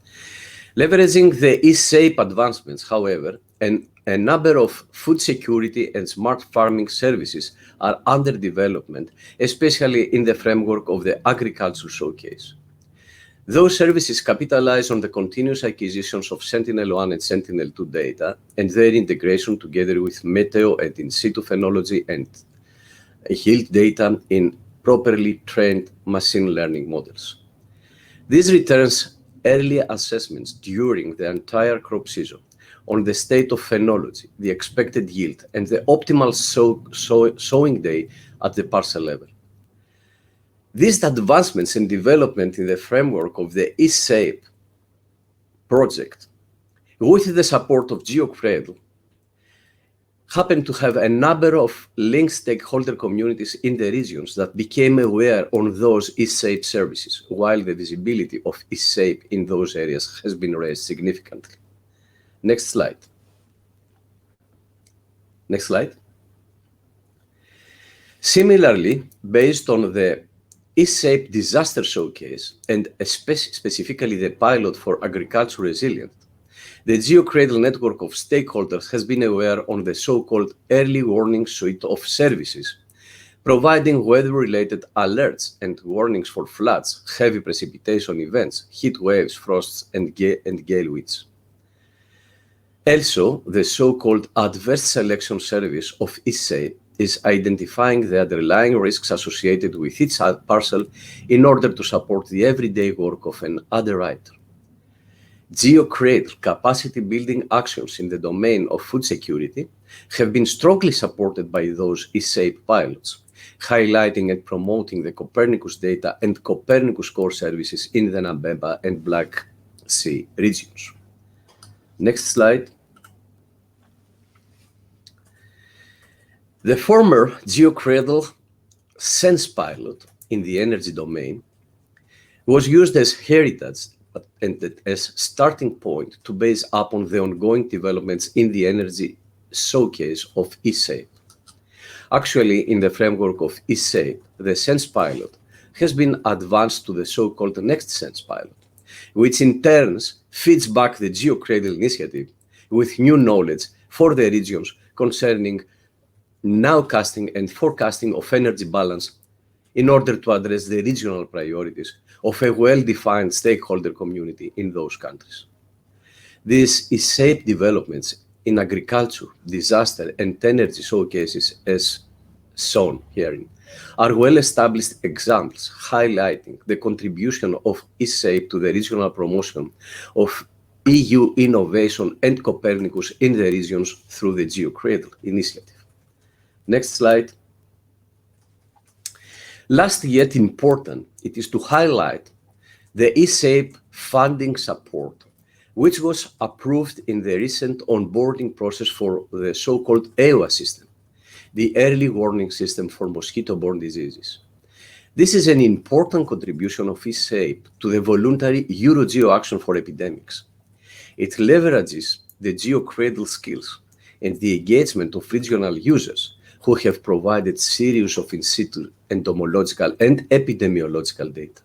Leveraging the ESAPE advancements, however, a number of food security and smart farming services are under development, especially in the framework of the Agriculture Showcase. Those services capitalize on the continuous acquisitions of Sentinel-1 and Sentinel-2 data and their integration together with meteo and in situ phenology and yield data in properly trained machine learning models. This returns early assessments during the entire crop season on the state of phenology, the expected yield, and the optimal sowing day at the parcel level. These advancements in development in the framework of the ESAPE project, with the support of GeoCradle, happen to have a number of linked stakeholder communities in the regions that became aware on those ESAPE services, while the visibility of ESAPE in those areas has been raised significantly. Next slide. Next slide. Similarly, based on the ESAPE Disaster Showcase, and specifically the pilot for agriculture resilience, the GeoCradle network of stakeholders has been aware on the so-called early warning suite of services, providing weather-related alerts and warnings for floods, heavy precipitation events, heat waves, frosts, and gale winds. Also, the so-called adverse selection service of ESAPE is identifying the underlying risks associated with each parcel in order to support the everyday work of an underwriter. GeoCradle capacity building actions in the domain of food security have been strongly supported by those ESAPE pilots, highlighting and promoting the Copernicus data and Copernicus core services in the Nabeba and Black Sea regions. Next slide. The former GeoCradle Sense pilot in the energy domain was used as heritage and as starting point to base upon the ongoing developments in the energy showcase of ESAPE. Actually, in the framework of ESAPE, the Sense pilot has been advanced to the so-called Next Sense pilot, which in turn feeds back the GeoCradle initiative with new knowledge for the regions concerning nowcasting and forecasting of energy balance in order to address the regional priorities of a well-defined stakeholder community in those countries. These ESAPE developments in agriculture, disaster, and energy showcases, as shown herein, are well-established examples highlighting the contribution of ESAPE to the regional promotion of EU innovation and Copernicus in the regions through the GeoCradle initiative. Next slide. Last yet important, it is to highlight the ESAPE funding support, which was approved in the recent onboarding process for the so-called EOA system, the early warning system for mosquito-borne diseases. This is an important contribution of ESAPE to the voluntary Euro-Geo action for epidemics. It leverages the GeoCradle skills and the engagement of regional users who have provided series of in situ entomological and epidemiological data.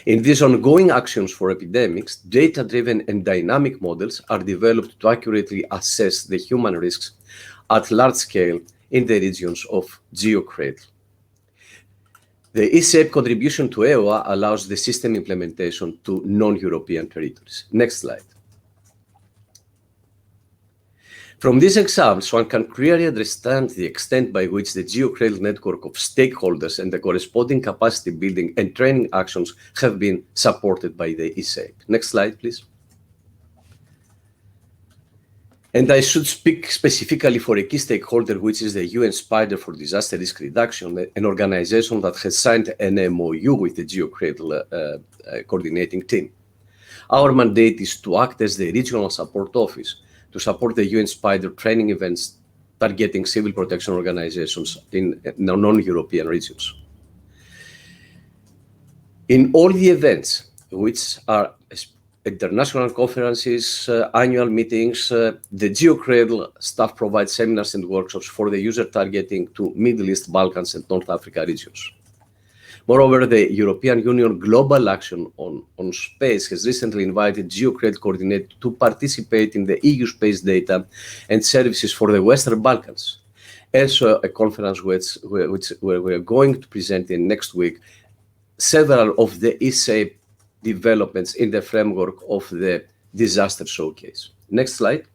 In these ongoing actions for epidemics, data-driven and dynamic models are developed to accurately assess the human risks at large scale in the regions of GeoCradle. The ESAPE contribution to EOA allows the system implementation to non-European territories. Next slide. From these examples, one can clearly understand the extent by which the GeoCradle network of stakeholders and the corresponding capacity building and training actions have been supported by the ESAPE. Next slide, please. And I should speak specifically for a key stakeholder, which is the UN Spider for Disaster Risk Reduction, an organization that has signed an MOU with the GeoCradle coordinating team. Our mandate is to act as the regional support office to support the UN Spider training events targeting civil protection organizations in non-European regions. In all the events, which are international conferences, annual meetings, the GeoCradle staff provides seminars and workshops for the user targeting to Middle East, Balkans, and North Africa regions. Moreover, the European Union Global Action on Space has recently invited GeoCradle coordinator to participate in the EU space data and services for the Western Balkans. Also, a conference which we are going to present in next week, several of the ESAPE developments in the framework of the disaster showcase. Next slide.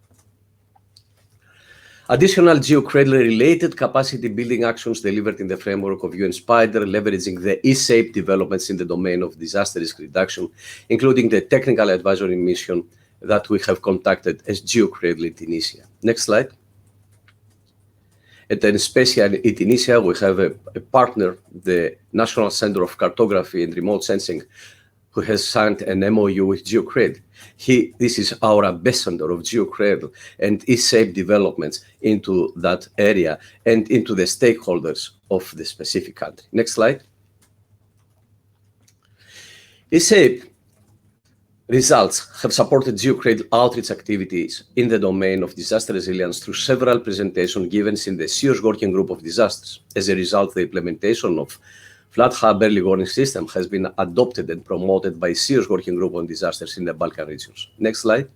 Additional GeoCradle-related capacity building actions delivered in the framework of UN Spider, leveraging the ESAPE developments in the domain of disaster risk reduction, including the technical advisory mission that we have contacted as GeoCradle in Tunisia. Next slide. At Especially in Tunisia, we have a partner, the National Center of Cartography and Remote Sensing, who has signed an MOU with GeoCradle. This is our ambassador of GeoCradle and ESAPE developments into that area and into the stakeholders of the specific country. Next slide. ESAPE results have supported GeoCradle outreach activities in the domain of disaster resilience through several presentations given in the SEOS Working Group of Disasters. As a result, the implementation of Flat Hub early warning system has been adopted and promoted by SEOS Working Group on Disasters in the Balkan regions. Next slide.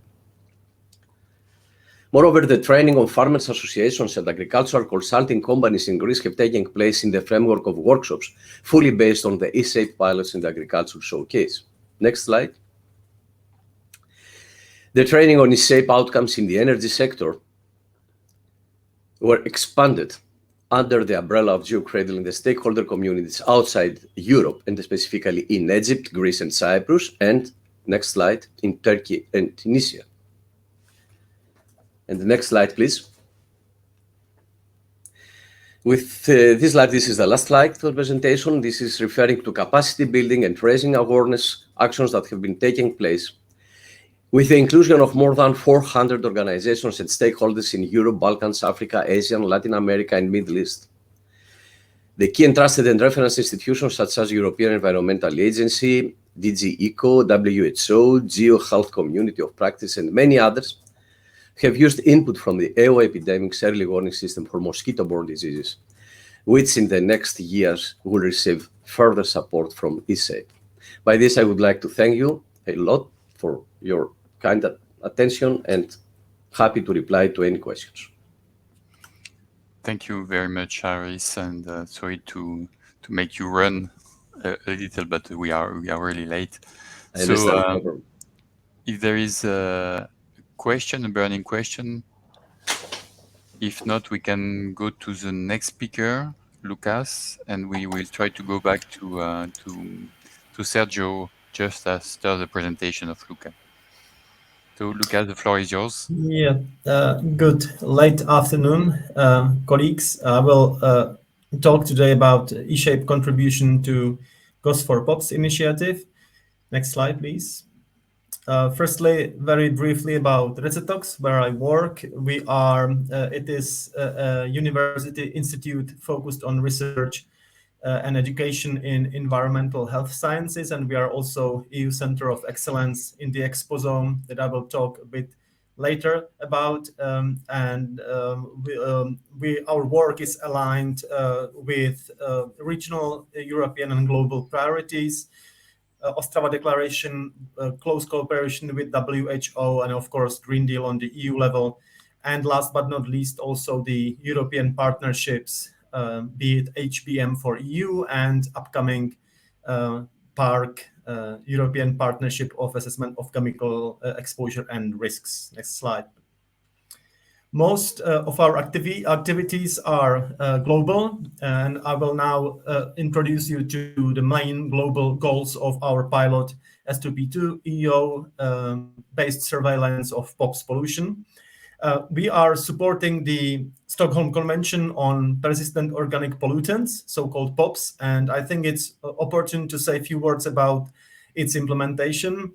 Moreover, the training of farmers associations and agricultural consulting companies in Greece have taken place in the framework of workshops fully based on the ESAPE pilots in the agricultural showcase. Next slide. The training on ESAPE outcomes in the energy sector were expanded under the umbrella of GeoCradle in the stakeholder communities outside Europe, and specifically in Egypt, Greece, and Cyprus, and next slide, in Turkey and Tunisia. And the next slide, please. With this slide, this is the last slide for the presentation. This is referring to capacity building and raising awareness actions that have been taking place with the inclusion of more than 400 organizations and stakeholders in Europe, Balkans, Africa, Asia, Latin America, and Middle East. The key and trusted and reference institutions such as European Environmental Agency, DG ECO, WHO, Geo Health Community of Practice, and many others have used input from the EO epidemic's early warning system for mosquito-borne diseases, which in the next years will receive further support from ESAPE. By this, I would like to thank you a lot for your kind attention and happy to reply to any questions. Thank you very much, Haris, and sorry to make you run a little, but we are really late. I understand. No problem. If there is a question, a burning question, if not, we can go to the next speaker, Lucas, and we will try to go back to Sergio just after the presentation of Luca. So, Lucas, the floor is yours. Yeah, good late afternoon, colleagues. I will talk today about eShape contribution to Ghost for POPs initiative. Next slide, please. Firstly, very briefly about Recetox, where I work. We are, it is a university institute focused on research and education in environmental health sciences, and we are also EU Center of Excellence in the Exposome that I will talk a bit later about. Our work is aligned with regional European and global priorities, Ostrava Declaration, close cooperation with WHO, and of course Green Deal on the EU level, and last but not least also the European partnerships, be it HBM for EU and upcoming PARC, European Partnership of Assessment of Chemical Exposure and Risks. Next slide. Most of our activities are global, and I will now introduce you to the main global goals of our pilot S2P2 EO-based surveillance of POPs pollution. We are supporting the Stockholm Convention on Persistent Organic Pollutants, so-called POPs, and I think it's opportune to say a few words about its implementation.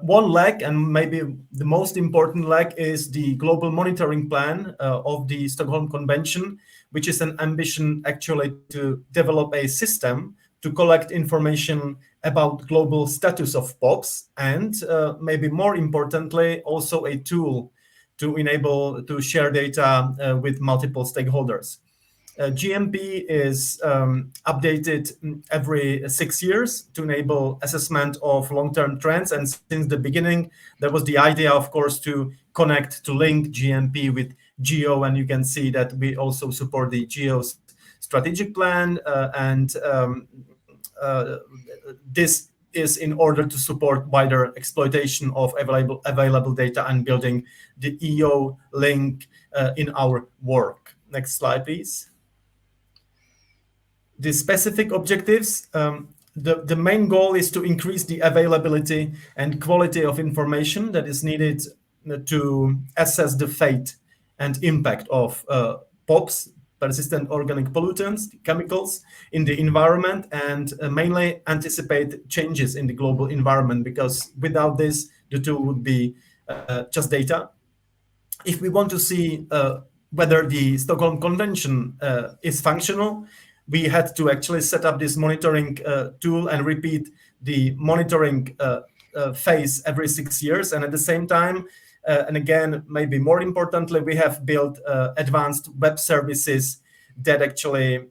One leg, and maybe the most important leg, is the global monitoring plan of the Stockholm Convention, which is an ambition actually to develop a system to collect information about global status of POPs, and maybe more importantly, also a tool to enable to share data with multiple stakeholders. GMP is updated every 6 years to enable assessment of long-term trends. And since the beginning, there was the idea, of course, to connect, to link GMP with GEO. And you can see that we also support the GEO's strategic plan. This is in order to support wider exploitation of available data and building the EO link in our work. Next slide, please. The specific objectives, the main goal is to increase the availability and quality of information that is needed to assess the fate and impact of POPs, persistent organic pollutants, chemicals in the environment, and mainly anticipate changes in the global environment, because without this, the tool would be just data. If we want to see whether the Stockholm Convention is functional, we had to actually set up this monitoring tool and repeat the monitoring phase every 6 years. And at the same time, and again, maybe more importantly, we have built advanced web services that actually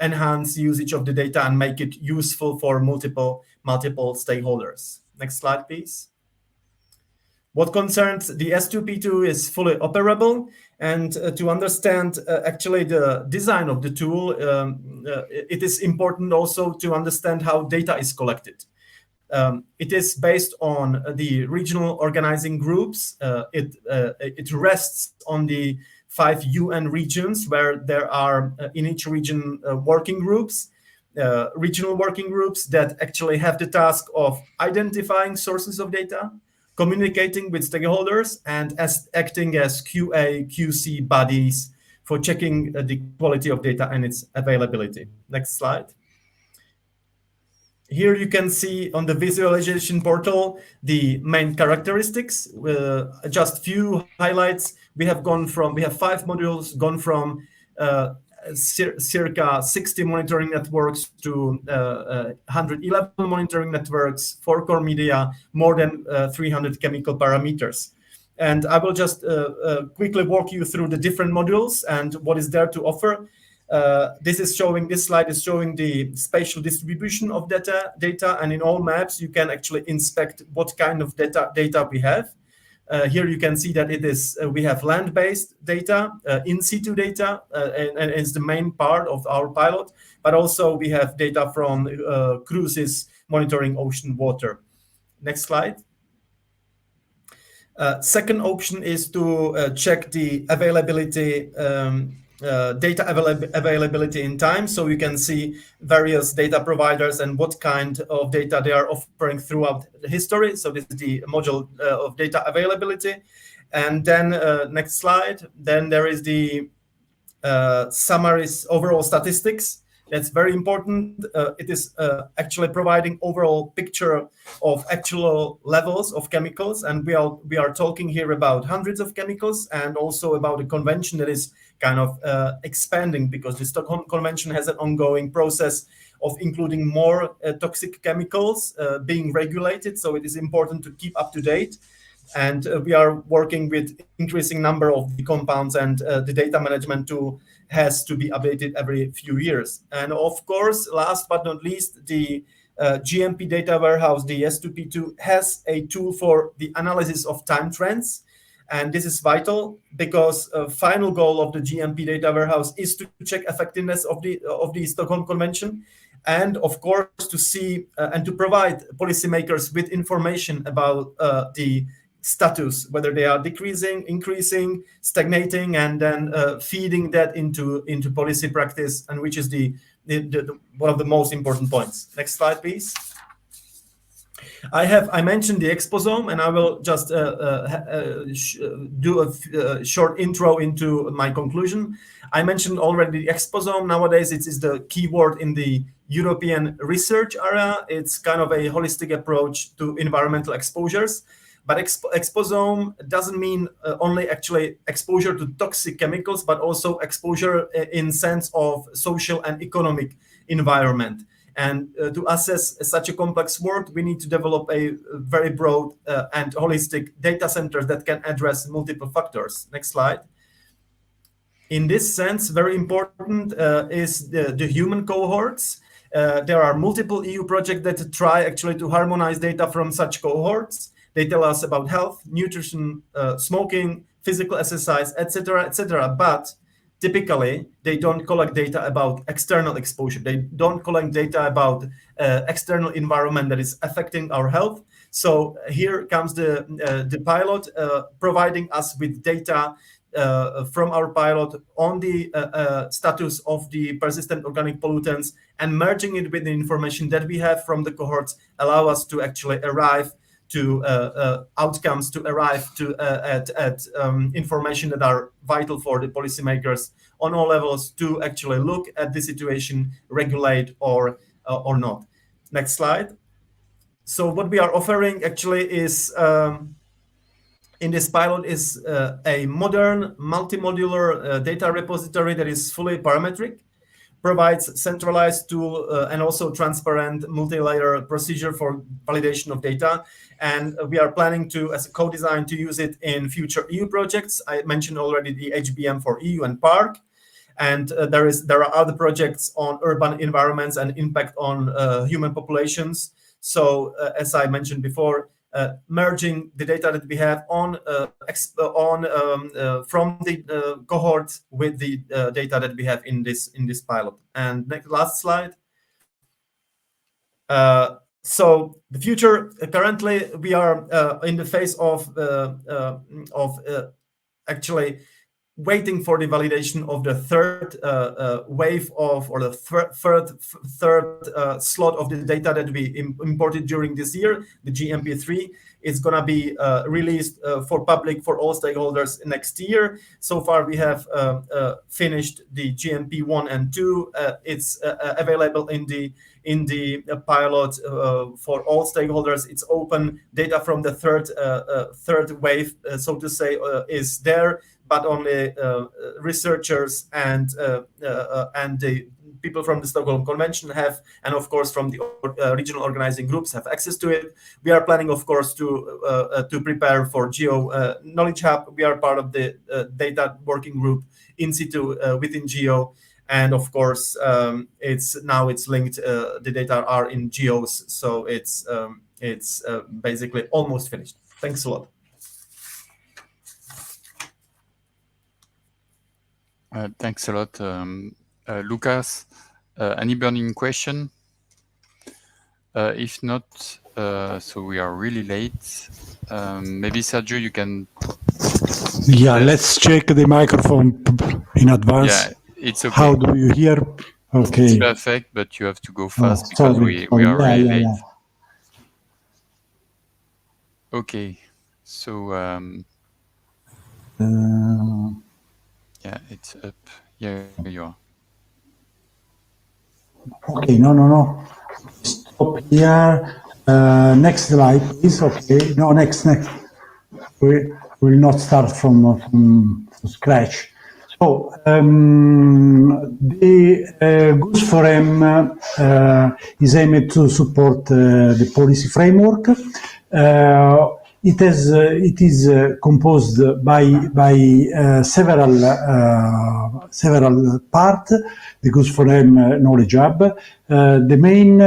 enhance usage of the data and make it useful for multiple stakeholders. Next slide, please. What concerns the S2P2 is fully operable, and to understand actually the design of the tool, it is important also to understand how data is collected. It is based on the regional organizing groups. It rests on the 5 UN regions, where there are in each region working groups. regional working groups that actually have the task of identifying sources of data, communicating with stakeholders, and acting as QA, QC bodies for checking the quality of data and its availability. Next slide. Here you can see on the visualization portal the main characteristics. Just few highlights. We have 5 modules, gone from circa 60 monitoring networks to 111 monitoring networks, 4 core media, more than 300 chemical parameters. And I will just quickly walk you through the different modules and what is there to offer. This slide is showing the spatial distribution of data, and in all maps you can actually inspect what kind of data we have. Here you can see that we have land-based data, in situ data, and it's the main part of our pilot, but also we have data from cruises monitoring ocean water. Next slide. Second option is to check the availability, data availability in time. So you can see various data providers and what kind of data they are offering throughout the history. So this is the module of data availability. And then next slide, then there is the summaries, overall statistics. That's very important. It is actually providing overall picture of actual levels of chemicals, and we are talking here about hundreds of chemicals, and also about a convention that is kind of expanding, because the Stockholm Convention has an ongoing process of including more toxic chemicals being regulated. So it is important to keep up to date. And we are working with increasing number of the compounds, and the data management tool has to be updated every few years. And of course, last but not least, the GMP data warehouse, the S2P2, has a tool for the analysis of time trends. And this is vital because final goal of the GMP data warehouse is to check effectiveness of the Stockholm Convention, and of course to see and to provide policymakers with information about the status, whether they are decreasing, increasing, stagnating, and then feeding that into policy practice, and which is the one of the most important points. Next slide, please. I mentioned the exposome, and I will just do a short intro into my conclusion. I mentioned already the exposome. Nowadays, it is the keyword in the European research area. It's kind of a holistic approach to environmental exposures. But exposome doesn't mean only actually exposure to toxic chemicals, but also exposure in sense of social and economic environment. And to assess such a complex work, we need to develop a very broad and holistic data center that can address multiple factors. Next slide. In this sense, very important is the human cohorts. There are multiple EU projects that try actually to harmonize data from such cohorts. They tell us about health, nutrition, smoking, physical exercise, etc., etc. But typically, they don't collect data about external exposure. They don't collect data about external environment that is affecting our health. So here comes the pilot providing us with data from our pilot on the status of the persistent organic pollutants, and merging it with the information that we have from the cohorts allow us to actually arrive to outcomes, to arrive to at information that are vital for the policymakers on all levels to actually look at the situation, regulate or not. Next slide. So what we are offering actually is in this pilot is a modern multi-modular data repository that is fully parametric, provides centralized tool and also transparent multi-layer procedure for validation of data. And we are planning to, as a co-design, to use it in future EU projects. I mentioned already the HBM for EU and PARC. And there are other projects on urban environments and impact on human populations. So as I mentioned before, merging the data that we have from the cohort with the data that we have in this pilot. And last slide. So the future, currently we are in the phase of actually waiting for the validation of the third wave of, or the third slot of the data that we imported during this year, the GMP3. It's going to be released for public, for all stakeholders next year. So far, we have finished the GMP 1 and 2. It's available in the pilot for all stakeholders. It's open. Data from the third wave, so to say, is there, but only researchers and the people from the Stockholm Convention have, and of course from the regional organizing groups have access to it. We are planning, of course, to prepare for Geo Knowledge Hub. We are part of the data working group in situ within Geo, and of course it's linked. The data are in Geos, so it's basically almost finished. Thanks a lot. Thanks a lot, Lucas. Any burning question? If not, so we are really late. Maybe Sergio, you can. Yeah, let's check the microphone in advance. Yeah, it's okay. How do you hear? Okay. It's perfect, but you have to go fast because sorry. we are really late. Yeah. Okay, so yeah, it's up. Yeah, you are. Okay, no. Stop here. Next slide, please. Okay, no, next. We will not start from scratch. So, the GOOS Forum is aimed to support the policy framework. It is composed by several parts. The GOOS Forum Knowledge Hub. The main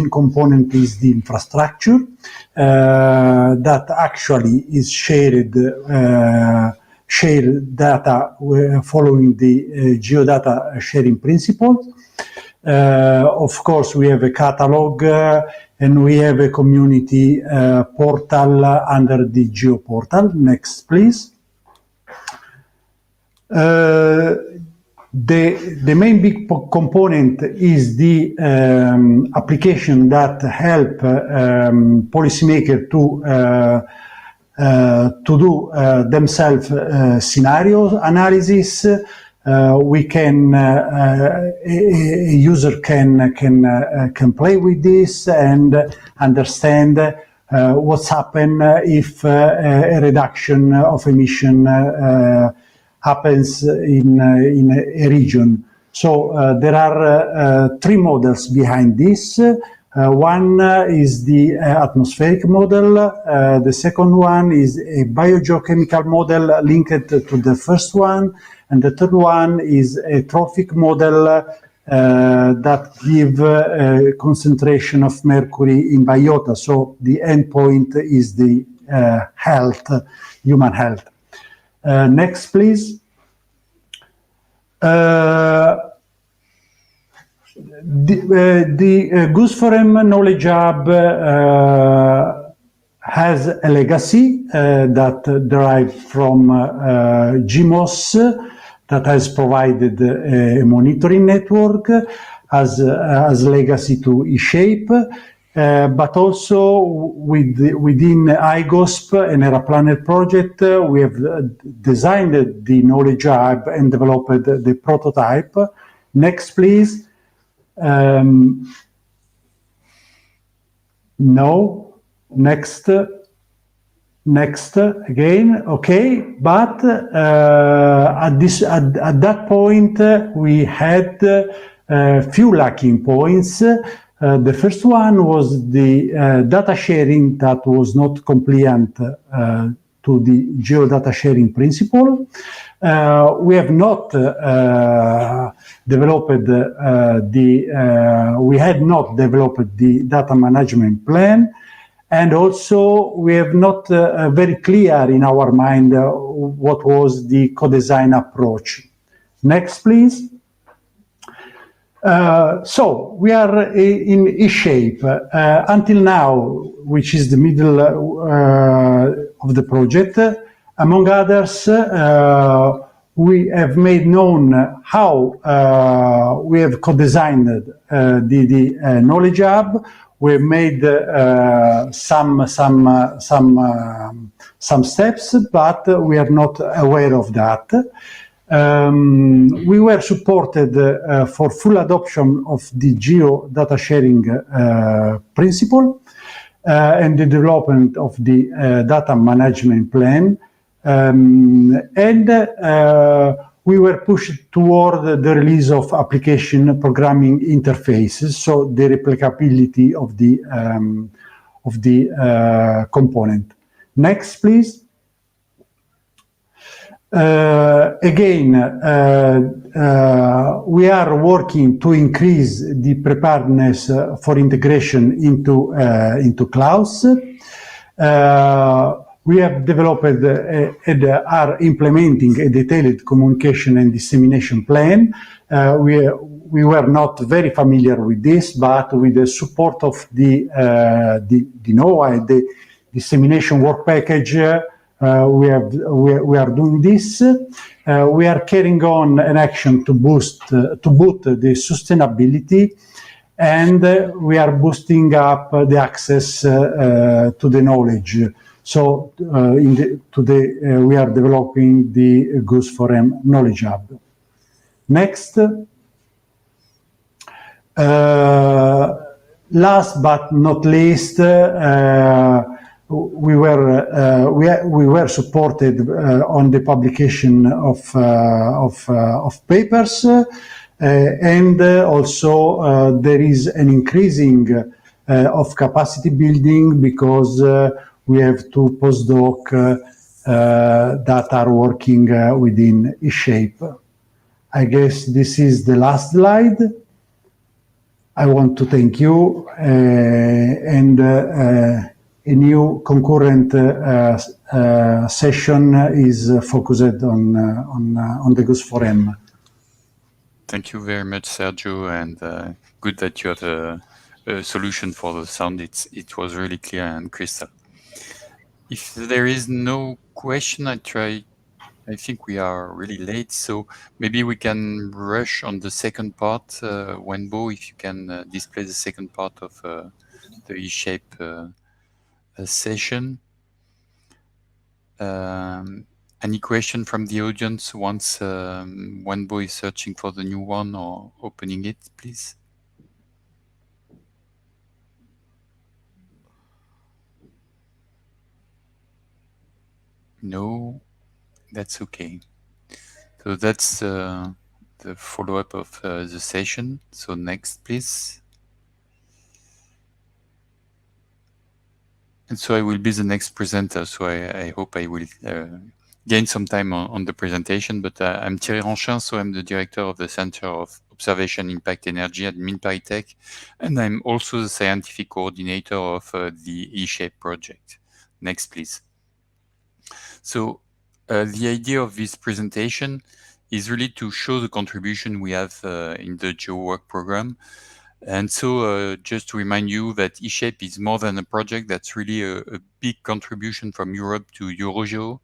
component is the infrastructure that actually is shared data following the geodata sharing principles. Of course, we have a catalog and we have a community portal under the Geo portal. Next, please. The main big component is the application that help policymakers to do themselves scenario analysis. We can a user can play with this and understand what's happened if a reduction of emission happens in a region. So there are three models behind this. One is the atmospheric model. The second one is a biogeochemical model linked to the first one. And the third one is a trophic model that give a concentration of mercury in biota. So the endpoint is the human health. Next, please. The GOOS Forum Knowledge Hub has a legacy that derived from GMOS that has provided a monitoring network as legacy to eShape. But also within IGOSP and ERA-Planet project, we have designed the Knowledge Hub and developed the prototype. Next, please. No. Next again. Okay, but at that point we had few lacking points. The first one was the data sharing that was not compliant to the geodata sharing principle. We have not developed we had not developed the data management plan, and also we have not very clear in our mind what was the co-design approach. Next, please. So we are in eShape until now, which is the middle of the project. Among others, we have made known how we have co-designed the Knowledge Hub. We've made some steps, but we are not aware of that. We were supported for full adoption of the Geo data sharing principle and the development of the data management plan. We were pushed toward the release of application programming interfaces, so the replicability of the component. Next, please. Again, we are working to increase the preparedness for integration into clouds. We have developed and are implementing a detailed communication and dissemination plan. We were not very familiar with this, but with the support of the NOAA, the dissemination work package, we are doing this. We are carrying on an action to boot the sustainability, and we are boosting up the access to the knowledge. So today we are developing the GEO Knowledge Hub. Next. Last but not least, we were supported on the publication of papers, and also there is an increasing of capacity building because we have two postdoc that are working within eShape. I guess this is the last slide. I want to thank you, and a new concurrent session is focused on the GEO. Thank you very much, Sergio, and good that you have a solution for the sound. It was really clear and crystal. If there is no question, I think we are really late, so maybe we can rush on the second part. Wenbo, if you can display the second part of the eShape session. Any question from the audience once Wenbo is searching for the new one or opening it, please? No, that's okay. So that's the follow-up of the session. So next, please. And so I will be the next presenter. So I hope I will gain some time on the presentation. But I'm Thierry Ranchin, so I'm the director of the Center of Observation Impact Energy at Minparitech, and I'm also the scientific coordinator of the eShape project. Next, please. So the idea of this presentation is really to show the contribution we have in the GEO Work Programme. And so just to remind you that eShape is more than a project, that's really a big contribution from Europe to EuroGeo,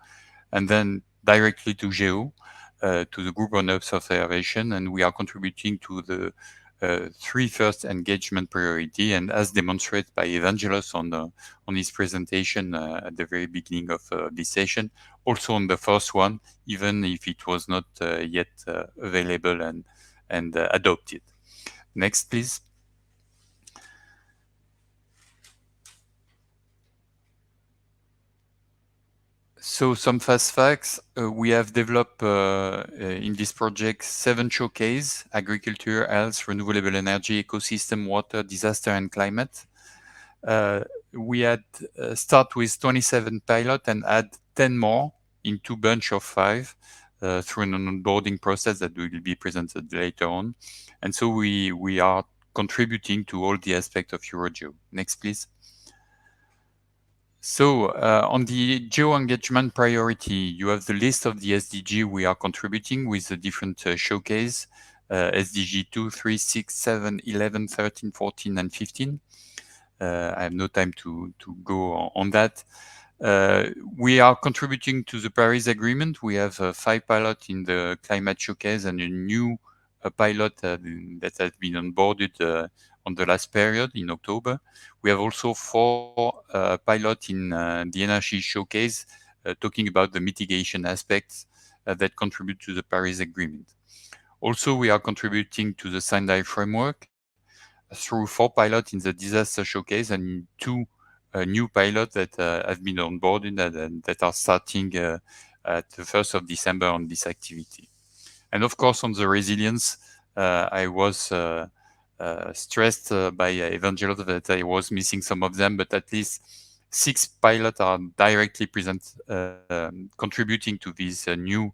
and then directly to GEO, to the Group on Observation, and we are contributing to the 3 first engagement priority, and as demonstrated by Evangelos on his presentation at the very beginning of this session, also on the first one, even if it was not yet available and adopted. Next, please. So some fast facts. We have developed in this project 7 showcases: agriculture, health, renewable energy, ecosystem, water, disaster, and climate. We had start with 27 pilot and add 10 more in 2 bunch of 5 through an onboarding process that will be presented later on. And so we are contributing to all the aspects of EuroGeo. Next, please. So on the Geo Engagement Priority, you have the list of the SDG we are contributing with the different showcase, SDG 2, 3, 6, 7, 11, 13, 14, and 15. I have no time to go on that. We are contributing to the Paris Agreement. We have 5 pilots in the Climate Showcase and a new pilot that has been onboarded on the last period in October. We have also 4 pilots in the Energy Showcase talking about the mitigation aspects that contribute to the Paris Agreement. Also, we are contributing to the Sendai framework through 4 pilots in the Disaster Showcase and 2 new pilots that have been onboarded and that are starting at the 1st of December on this activity. And of course, on the resilience, I was stressed by Evangelos that I was missing some of them, but at least 6 pilots are directly contributing to this new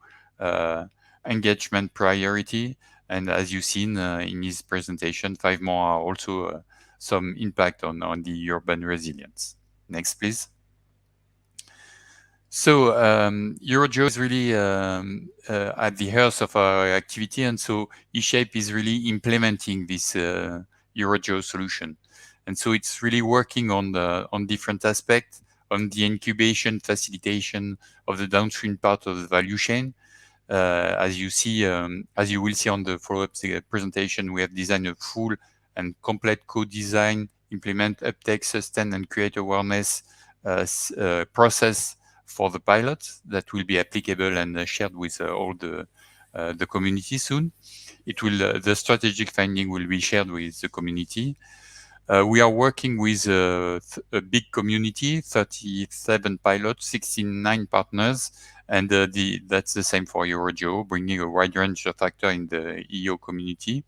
engagement priority. And as you've seen in his presentation, 5 more are also some impact on the urban resilience. Next, please. So Eurogeo is really at the heart of our activity, and so eShape is really implementing this Eurogeo solution. And so it's really working on different aspects, on the incubation, facilitation of the downstream part of the value chain. As you will see on the follow-up presentation, we have designed a full and complete co-design, implement, uptake, sustain, and create awareness process for the pilot that will be applicable and shared with all the community soon. The strategic finding will be shared with the community. We are working with a big community, 37 pilots, 69 partners, and that's the same for Eurogeo, bringing a wide range of actors in the EO community.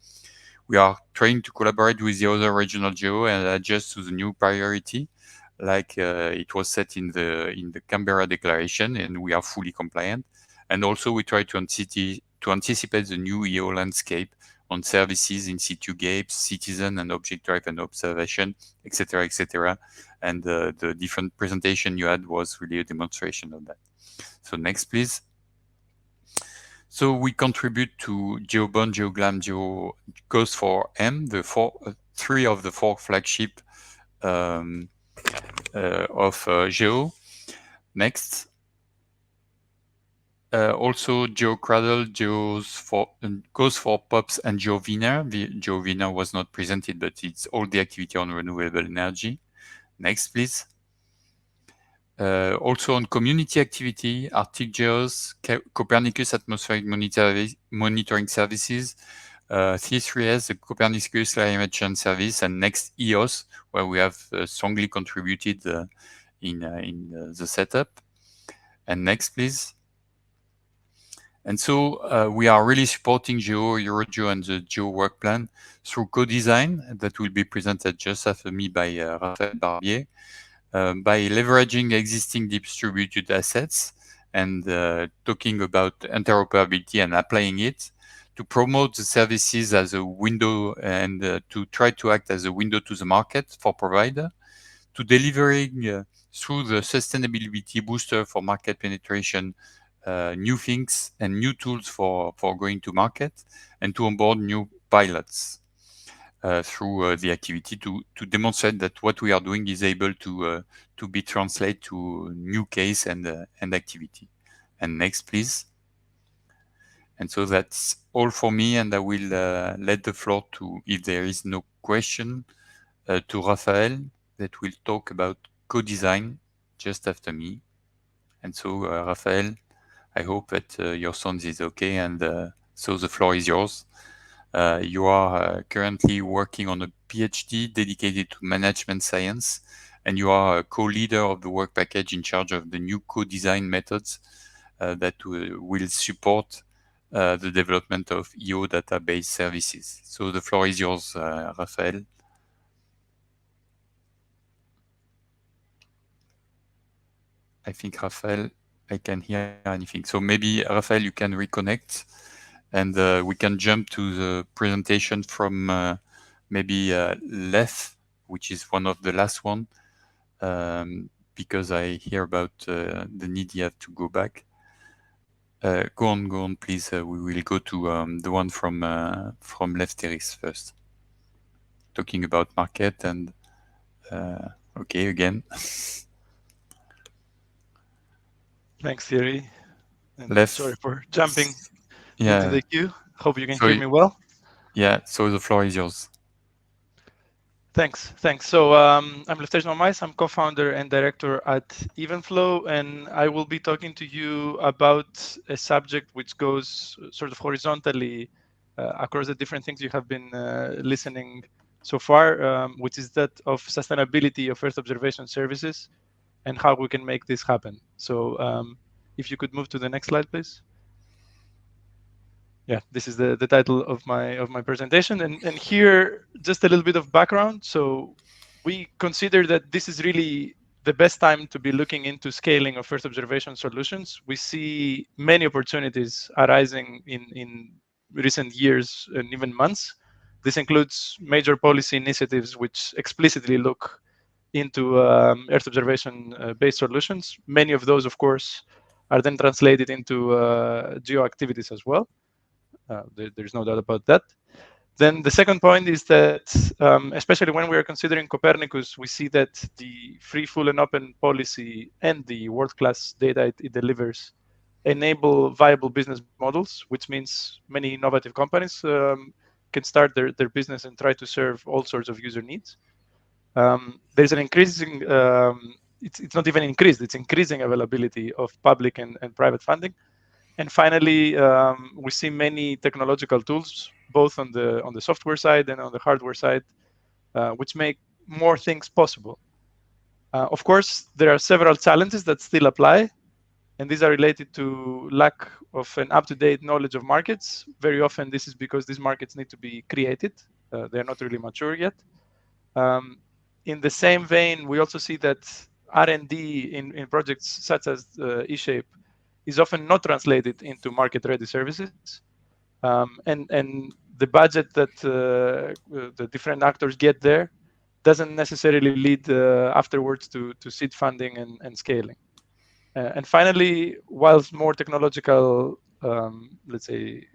We are trying to collaborate with the other regional geo and adjust to the new priority, like it was set in the Canberra Declaration, and we are fully compliant. And also we try to anticipate the new EO landscape on services, in situ gaps, citizen and object-driven observation, etc., etc. And the different presentation you had was really a demonstration of that. So next, please. So we contribute to GeoBond, GeoGlam, GeoGhost4M, the 3 of the 4 flagship of Geo. Next. Also GeoCradle, Ghost4Pops, and GeoVinner. GeoVinner was not presented, but it's all the activity on renewable energy. Next, please. Also on community activity, Arctic Geos, Copernicus Atmospheric Monitoring Services, C3S, the Copernicus Climate Change Service, and next EOS, where we have strongly contributed in the setup. And next, please. And so we are really supporting Geo, Eurogeo, and the Geo Work Plan through co-design that will be presented just after me by Raphaël Barbier, by leveraging existing distributed assets and talking about interoperability and applying it to promote the services as a window and to try to act as a window to the market for provider, to delivering through the sustainability booster for market penetration, new things and new tools for going to market, and to onboard new pilots through the activity to demonstrate that what we are doing is able to be translated to new case and activity. And next, please. And so that's all for me, and I will let the floor to, if there is no question, to Raphaël, that will talk about co-design just after me. And so, Raphaël, I hope that your sound is okay, and so the floor is yours. You are currently working on a PhD dedicated to management science, and you are a co-leader of the work package in charge of the new co-design methods that will support the development of EO database services. So the floor is yours, Raphaël. I think, Raphaël, I can hear anything. So maybe, Raphaël, you can reconnect, and we can jump to the presentation from maybe Lef, which is one of the last one, because I hear about the need you have to go back. Go on, please. We will go to the one from Lefteris first, talking about market and okay, again. Thanks, Thierry. And Left. sorry for jumping Yeah. into the queue. Hope you can So hear me well. Yeah, so the floor is yours. Thanks. So I'm Leftesh Normais. I'm co-founder and director at Evenflow, and I will be talking to you about a subject which goes sort of horizontally across the different things you have been listening so far, which is that of sustainability of Earth observation services and how we can make this happen. So if you could move to the next slide, please. Yeah, this is the title of my presentation, and here just a little bit of background. So we consider that this is really the best time to be looking into scaling of Earth observation solutions. We see many opportunities arising in recent years and even months. This includes major policy initiatives which explicitly look into Earth observation based solutions. Many of those, of course, are then translated into geo activities as well. There's no doubt about that. Then the second point is that, especially when we are considering Copernicus, we see that the free, full, and open policy and the world-class data it delivers enable viable business models, which means many innovative companies can start their business and try to serve all sorts of user needs. There's an increasing, it's not even increased, it's increasing availability of public and private funding. And finally, we see many technological tools, both on the software side and on the hardware side, which make more things possible. Of course, there are several challenges that still apply, and these are related to lack of an up-to-date knowledge of markets. Very often, this is because these markets need to be created. They're not really mature yet. In the same vein, we also see that R&D in projects such as eShape is often not translated into market-ready services, and the budget that the different actors get there doesn't necessarily lead afterwards to seed funding and scaling. And finally, whilst more technological, let's say,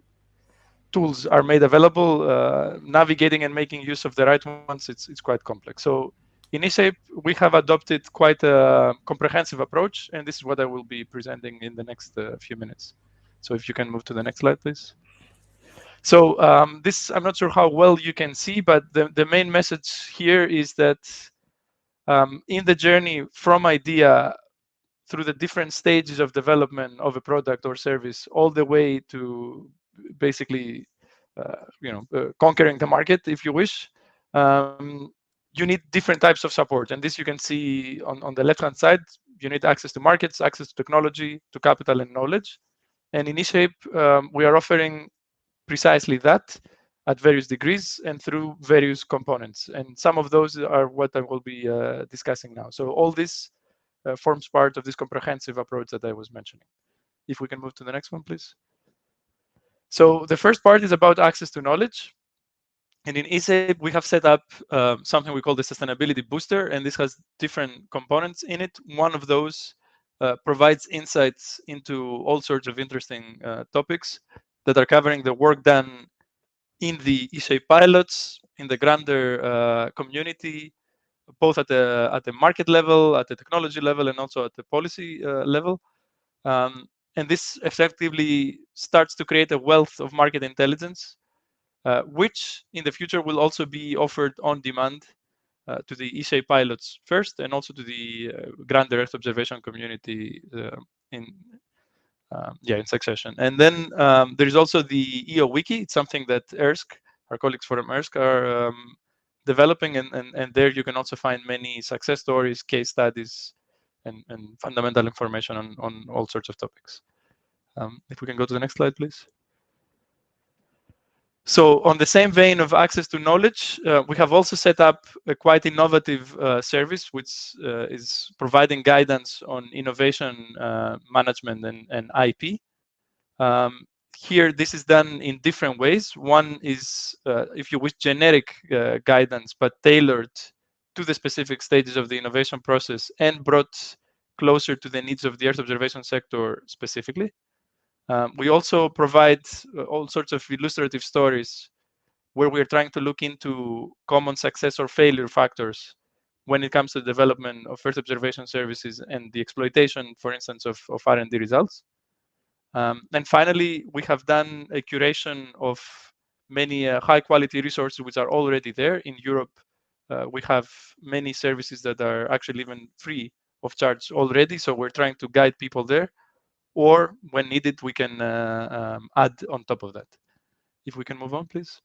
tools are made available, navigating and making use of the right ones, it's quite complex. So in eShape, we have adopted quite a comprehensive approach, and this is what I will be presenting in the next few minutes. So if you can move to the next slide, please. So this, I'm not sure how well you can see, but the main message here is that in the journey from idea through the different stages of development of a product or service, all the way to basically, conquering the market, if you wish, you need different types of support. And this you can see on the left-hand side. You need access to markets, access to technology, to capital and knowledge. And in eShape, we are offering precisely that at various degrees and through various components. And some of those are what I will be discussing now. So all this forms part of this comprehensive approach that I was mentioning. If we can move to the next one, please. So the first part is about access to knowledge. And in eShape, we have set up something we call the Sustainability Booster, and this has different components in it. One of those provides insights into all sorts of interesting topics that are covering the work done in the eShape pilots, in the grander community, both at the market level, at the technology level, and also at the policy level. And this effectively starts to create a wealth of market intelligence, which in the future will also be offered on demand to the eShape pilots first, and also to the grander Earth observation community in succession. And then there is also the EO Wiki. It's something that our colleagues from ERSC are developing, and there you can also find many success stories, case studies, and fundamental information on all sorts of topics. If we can go to the next slide, please. So on the same vein of access to knowledge, we have also set up a quite innovative service, which is providing guidance on innovation management and IP. Here, this is done in different ways. One is, if you wish, generic guidance, but tailored to the specific stages of the innovation process and brought closer to the needs of the Earth observation sector specifically. We also provide all sorts of illustrative stories where we're trying to look into common success or failure factors when it comes to the development of Earth observation services and the exploitation, for instance, of R&D results. And finally, we have done a curation of many high-quality resources which are already there. In Europe, we have many services that are actually even free of charge already, so we're trying to guide people there, or when needed, we can add on top of that. If we can move on, please.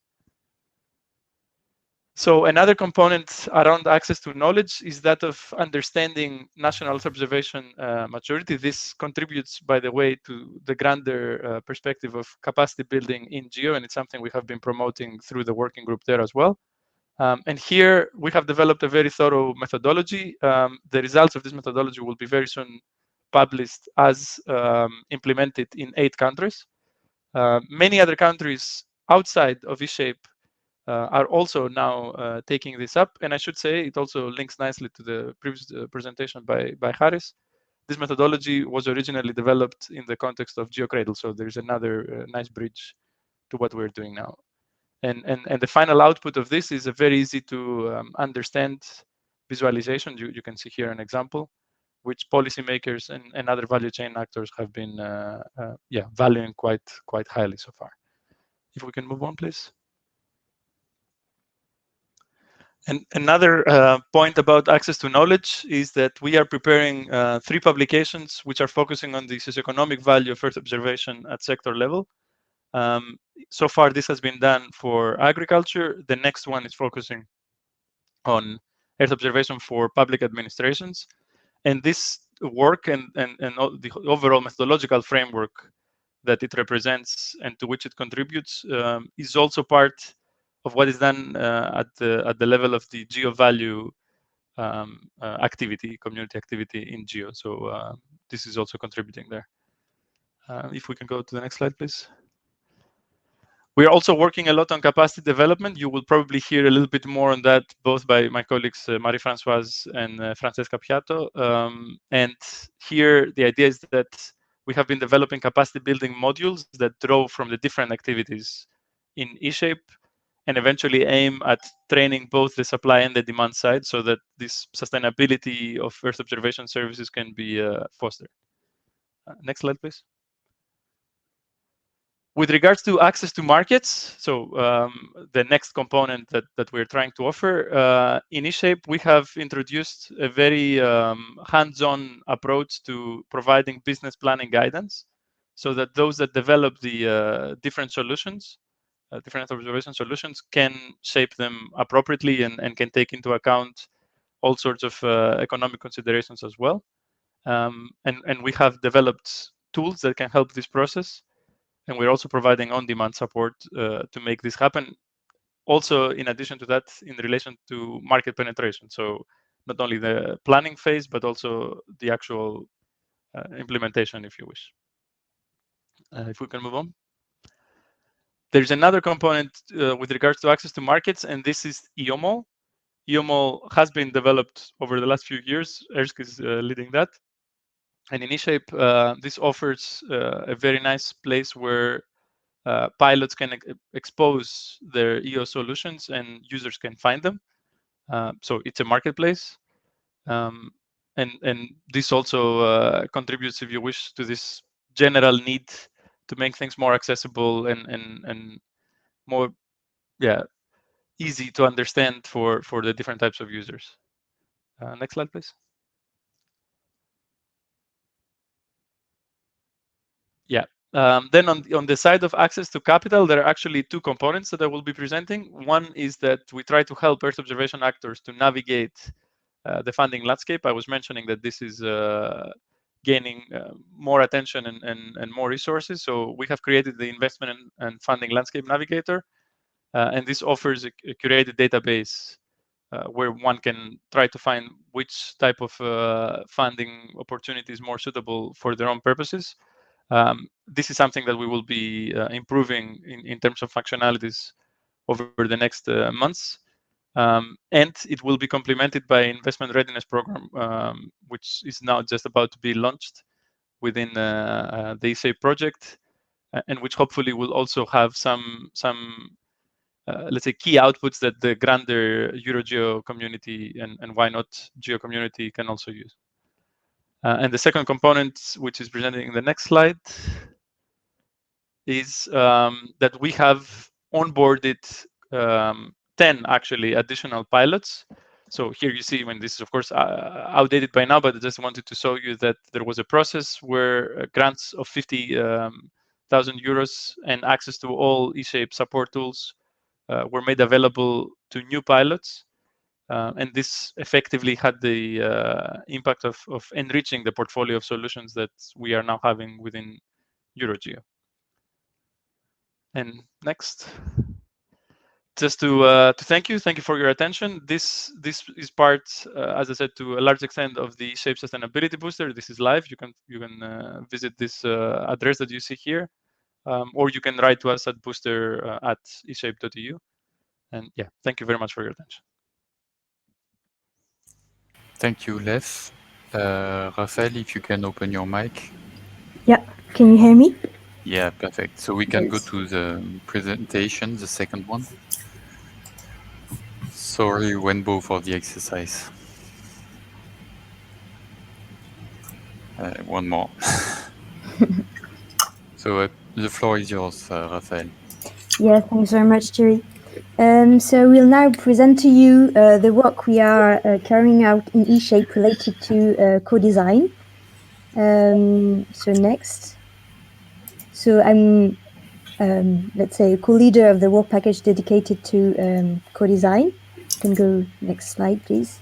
So another component around access to knowledge is that of understanding national Earth observation maturity. This contributes, by the way, to the grander perspective of capacity building in GEO, and it's something we have been promoting through the working group there as well. And here we have developed a very thorough methodology. The results of this methodology will be very soon published as implemented in 8 countries. Many other countries outside of eShape are also now taking this up. And I should say it also links nicely to the previous presentation by Harris. This methodology was originally developed in the context of GeoCradle. So there's another nice bridge to what we're doing now. And the final output of this is a very easy to understand visualization. You can see here an example, which policymakers and other value chain actors have been valuing quite highly so far. If we can move on, please. And another point about access to knowledge is that we are preparing 3 publications which are focusing on the socioeconomic value of Earth observation at sector level. So far, this has been done for agriculture. The next one is focusing on Earth observation for public administrations. And this work and the overall methodological framework that it represents and to which it contributes is also part of what is done at the level of the GEO value activity, community activity in GEO. So this is also contributing there. If we can go to the next slide, please. We are also working a lot on capacity development. You will probably hear a little bit more on that, both by my colleagues Marie-Françoise and Francesca Piatto. And here, the idea is that we have been developing capacity building modules that draw from the different activities in eShape and eventually aim at training both the supply and the demand side so that this sustainability of Earth observation services can be fostered. Next slide, please. With regards to access to markets, so the next component that we're trying to offer, in eShape, we have introduced a very hands-on approach to providing business planning guidance so that those that develop the different solutions, different observation solutions, can shape them appropriately and can take into account all sorts of economic considerations as well. And we have developed tools that can help this process. And we're also providing on-demand support to make this happen. Also, in addition to that, in relation to market penetration. So not only the planning phase, but also the actual implementation, if you wish. If we can move on. There's another component with regards to access to markets, and this is Eomo. Eomo has been developed over the last few years. Ersk is leading that. And in eShape, this offers a very nice place where pilots can expose their EO solutions and users can find them. So it's a marketplace. And this also contributes, if you wish, to this general need to make things more accessible and more easy to understand for the different types of users. Next slide, please. Yeah. Then on the side of access to capital, there are actually 2 components that I will be presenting. One is that we try to help Earth observation actors to navigate the funding landscape. I was mentioning that this is gaining more attention and more resources. So we have created the investment and funding landscape navigator. And this offers a curated database where one can try to find which type of funding opportunity is more suitable for their own purposes. This is something that we will be improving in terms of functionalities over the next months. And it will be complemented by investment readiness program, which is now just about to be launched within the eSafe project, and which hopefully will also have some let's say, key outputs that the grander EuroGeo community and why not Geo community can also use. And the second component, which is presented in the next slide, is that we have onboarded 10 actually additional pilots. So here you see, when this is of course outdated by now, but I just wanted to show you that there was a process where grants of 50,000 euros and access to all eShape support tools were made available to new pilots. And this effectively had the impact of enriching the portfolio of solutions that we are now having within EuroGeo. And next, just to thank you for your attention. This is part, as I said, to a large extent of the eShape Sustainability Booster. This is live. You can visit this address that you see here, or you can write to us at booster@eshape.eu. And yeah, thank you very much for your attention. Thank you, Lev. Raphael, if you can open your mic. Yeah, can you hear me? Yeah, perfect. So we can Yes. go to the presentation, the second one. Sorry, Wenbo, for the exercise. One more. So the floor is yours, Raphael. Yeah, thanks very much, Thierry. So we'll now present to you the work we are carrying out in eShape related to co-design. So next. So I'm, let's say, a co-leader of the work package dedicated to co-design. You can go next slide, please.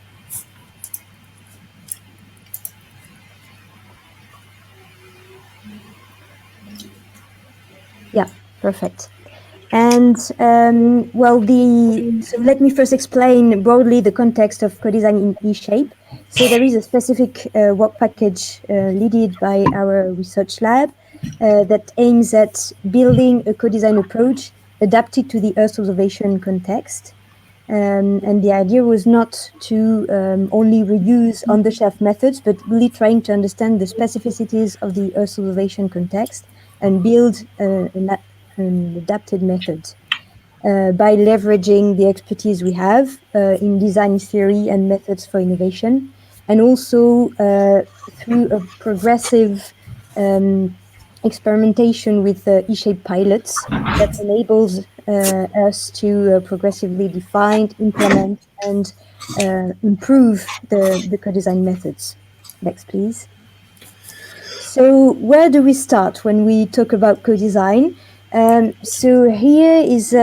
Yeah, perfect. And well, so let me first explain broadly the context of co-design in eShape. So there is a specific work package led by our research lab that aims at building a co-design approach adapted to the Earth observation context. And the idea was not to only reuse on-the-shelf methods, but really trying to understand the specificities of the Earth observation context and build an adapted method by leveraging the expertise we have in design theory and methods for innovation, and also through a progressive experimentation with eShape pilots that enables us to progressively define, implement, and improve the co-design methods. Next, please. So where do we start when we talk about co-design? So here is,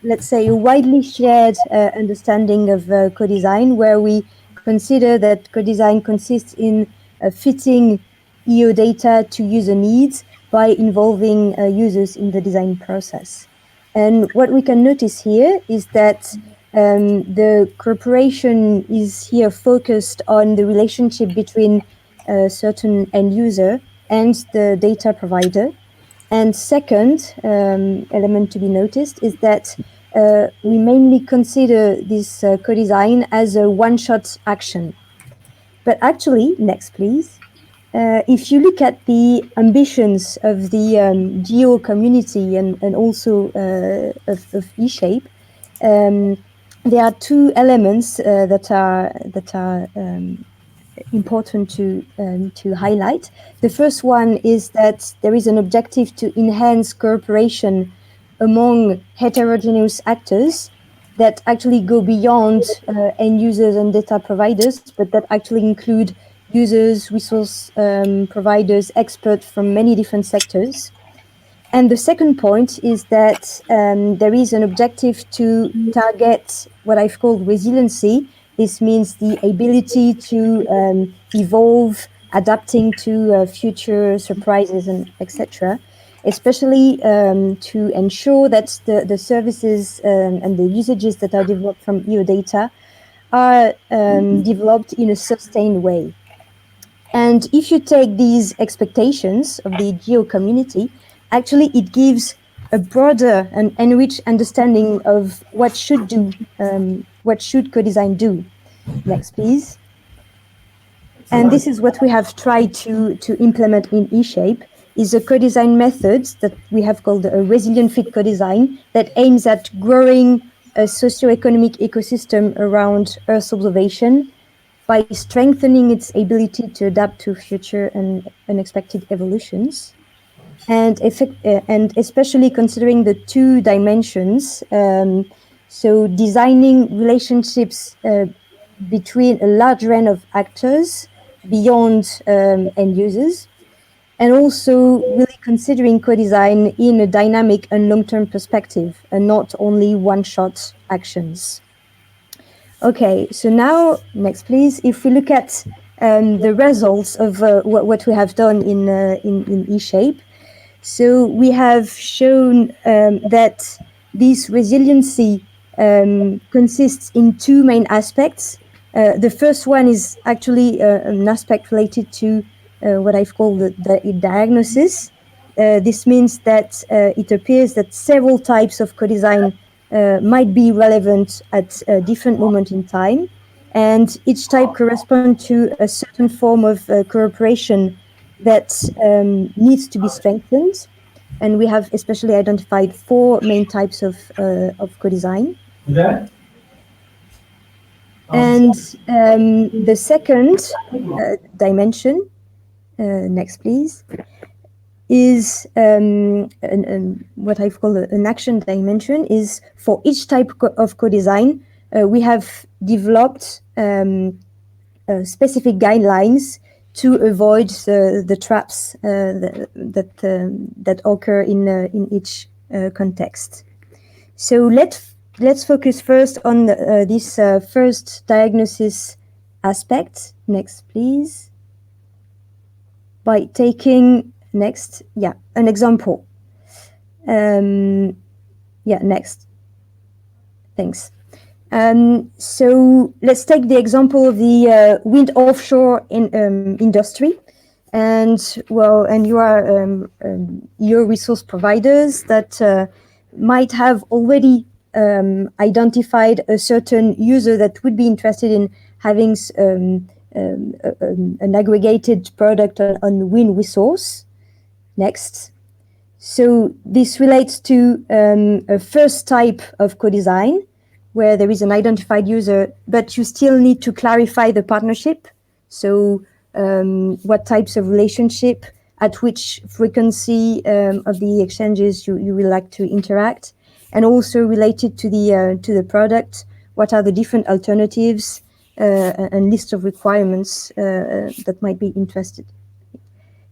let's say, a widely shared understanding of co-design, where we consider that co-design consists in fitting EO data to user needs by involving users in the design process. And what we can notice here is that the cooperation is here focused on the relationship between a certain end user and the data provider. And second element to be noticed is that we mainly consider this co-design as a one-shot action. But actually, next please, if you look at the ambitions of the Geo community and also of eShape, there are two elements that are important to highlight. The first one is that there is an objective to enhance cooperation among heterogeneous actors that actually go beyond end users and data providers, but that actually include users, resource providers, experts from many different sectors. And the second point is that there is an objective to target what I've called resiliency. This means the ability to evolve, adapting to future surprises and etc., especially to ensure that the services and the usages that are developed from EO data are developed in a sustained way. And if you take these expectations of the Geo community, actually it gives a broader and enriched understanding of what should co-design do. Next, please. And this is what we have tried to implement in eShape. is a co-design method that we have called a resilient fit co-design that aims at growing a socio-economic ecosystem around Earth observation by strengthening its ability to adapt to future and unexpected evolutions. And especially considering the two dimensions, so designing relationships between a large range of actors beyond end users, and also really considering co-design in a dynamic and long-term perspective and not only one-shot actions. Okay, so now, next please, if we look at the results of what we have done in eShape, so we have shown that this resiliency consists in two main aspects. The first one is actually an aspect related to what I've called the diagnosis. This means that it appears that several types of co-design might be relevant at a different moment in time, and each type corresponds to a certain form of cooperation that needs to be strengthened. And we have especially identified 4 main types of co-design. Yeah. And the second dimension, next please, is what I've called an action dimension. Is for each type of co-design, we have developed specific guidelines to avoid the traps that occur in each context. So let's focus first on this first diagnosis aspect. Next, please. By taking an example. Next. Thanks. So let's take the example of the wind offshore industry, and you are your resource providers that might have already identified a certain user that would be interested in having an aggregated product on wind resource. Next. So this relates to a first type of co-design, where there is an identified user, but you still need to clarify the partnership. So what types of relationship, at which frequency of the exchanges you will like to interact, and also related to the product, what are the different alternatives and list of requirements that might be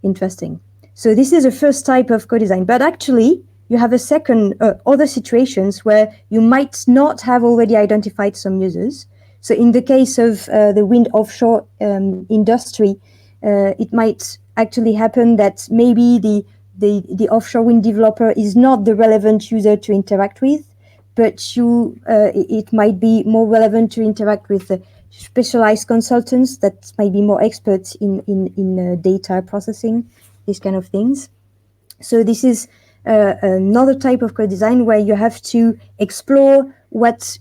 interesting. So this is a first type of co-design, but actually you have a second, other situations where you might not have already identified some users. So in the case of the wind offshore industry, it might actually happen that maybe the offshore wind developer is not the relevant user to interact with, but it might be more relevant to interact with specialized consultants that might be more experts in data processing, these kind of things. So this is another type of co-design where you have to explore what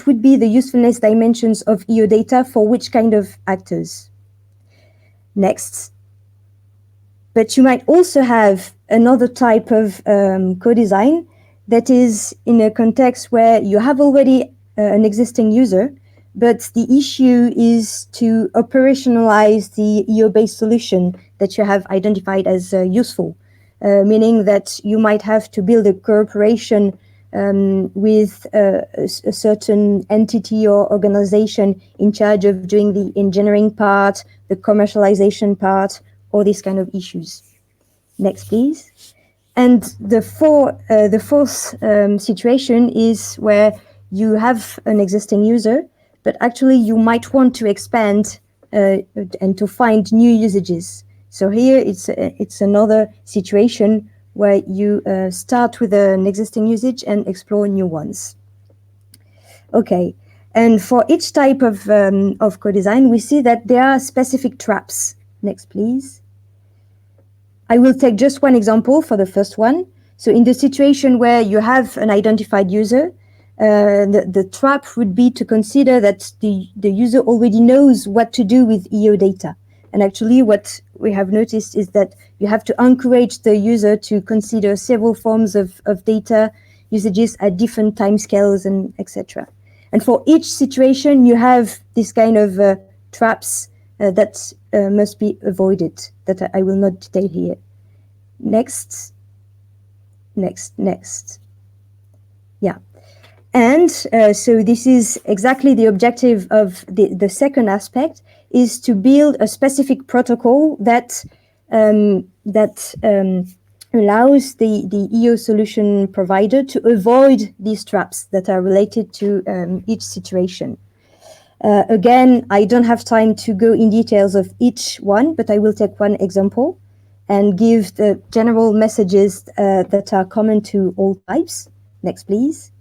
would be the usefulness dimensions of EO data for which kind of actors. Next. But you might also have another type of co-design that is in a context where you have already an existing user, but the issue is to operationalize the EO-based solution that you have identified as useful, meaning that you might have to build a cooperation with a certain entity or organization in charge of doing the engineering part, the commercialization part, all these kind of issues. Next, please. And the fourth situation is where you have an existing user, but actually you might want to expand and to find new usages. So here it's another situation where you start with an existing usage and explore new ones. Okay, and for each type of co-design, we see that there are specific traps. Next, please. I will take just one example for the first one. So in the situation where you have an identified user, the trap would be to consider that the user already knows what to do with EO data. And actually what we have noticed is that you have to encourage the user to consider several forms of data usages at different timescales and etc. And for each situation, you have this kind of traps that must be avoided, that I will not detail here. Next. Yeah. And so this is exactly the objective of the second aspect, is to build a specific protocol that allows the EO solution provider to avoid these traps that are related to each situation. Again, I don't have time to go in details of each one, but I will take one example and give the general messages that are common to all types. Next, please.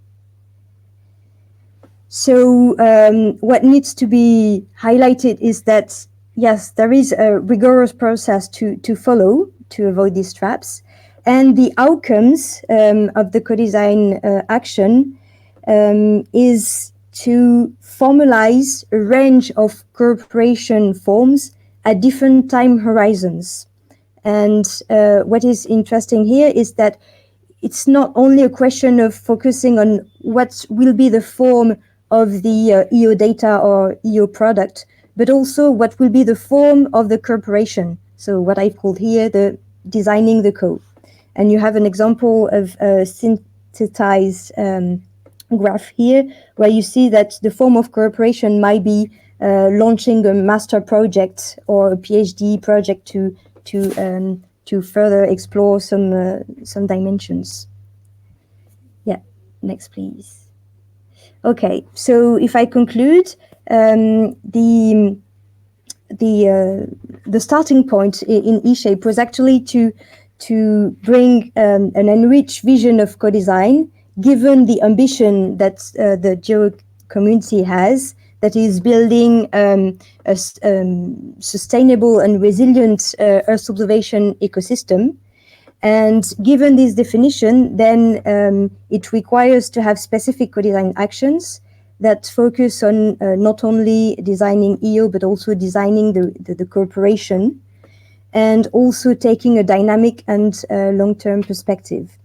So what needs to be highlighted is that, yes, there is a rigorous process to follow to avoid these traps. And the outcomes of the co-design action is to formalize a range of cooperation forms at different time horizons. And what is interesting here is that it's not only a question of focusing on what will be the form of the EO data or EO product, but also what will be the form of the cooperation. So what I've called here the designing the code. And you have an example of a synthesized graph here, where you see that the form of cooperation might be launching a master project or a PhD project to further explore some dimensions. Yeah, next please. Okay, so if I conclude, the starting point in eShape was actually to bring an enriched vision of co-design, given the ambition that the Geo community has, that is building a sustainable and resilient Earth observation ecosystem. And given this definition, then it requires to have specific co-design actions that focus on not only designing EO, but also designing the cooperation, and also taking a dynamic and long-term perspective.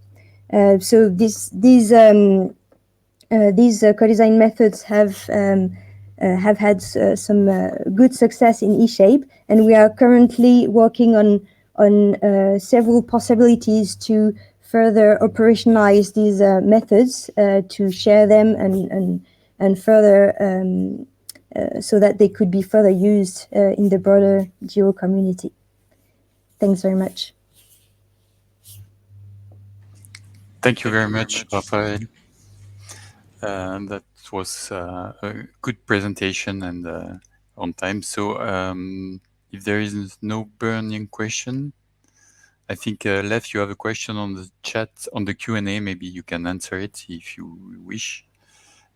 So these co-design methods have had some good success in eShape, and we are currently working on several possibilities to further operationalize these methods, to share them and further so that they could be further used in the broader Geo community. Thanks very much. Thank you very much, Raphael. That was a good presentation and on time. So if there is no burning question, I think Lev, you have a question on the chat, on the Q&A. Maybe you can answer it if you wish.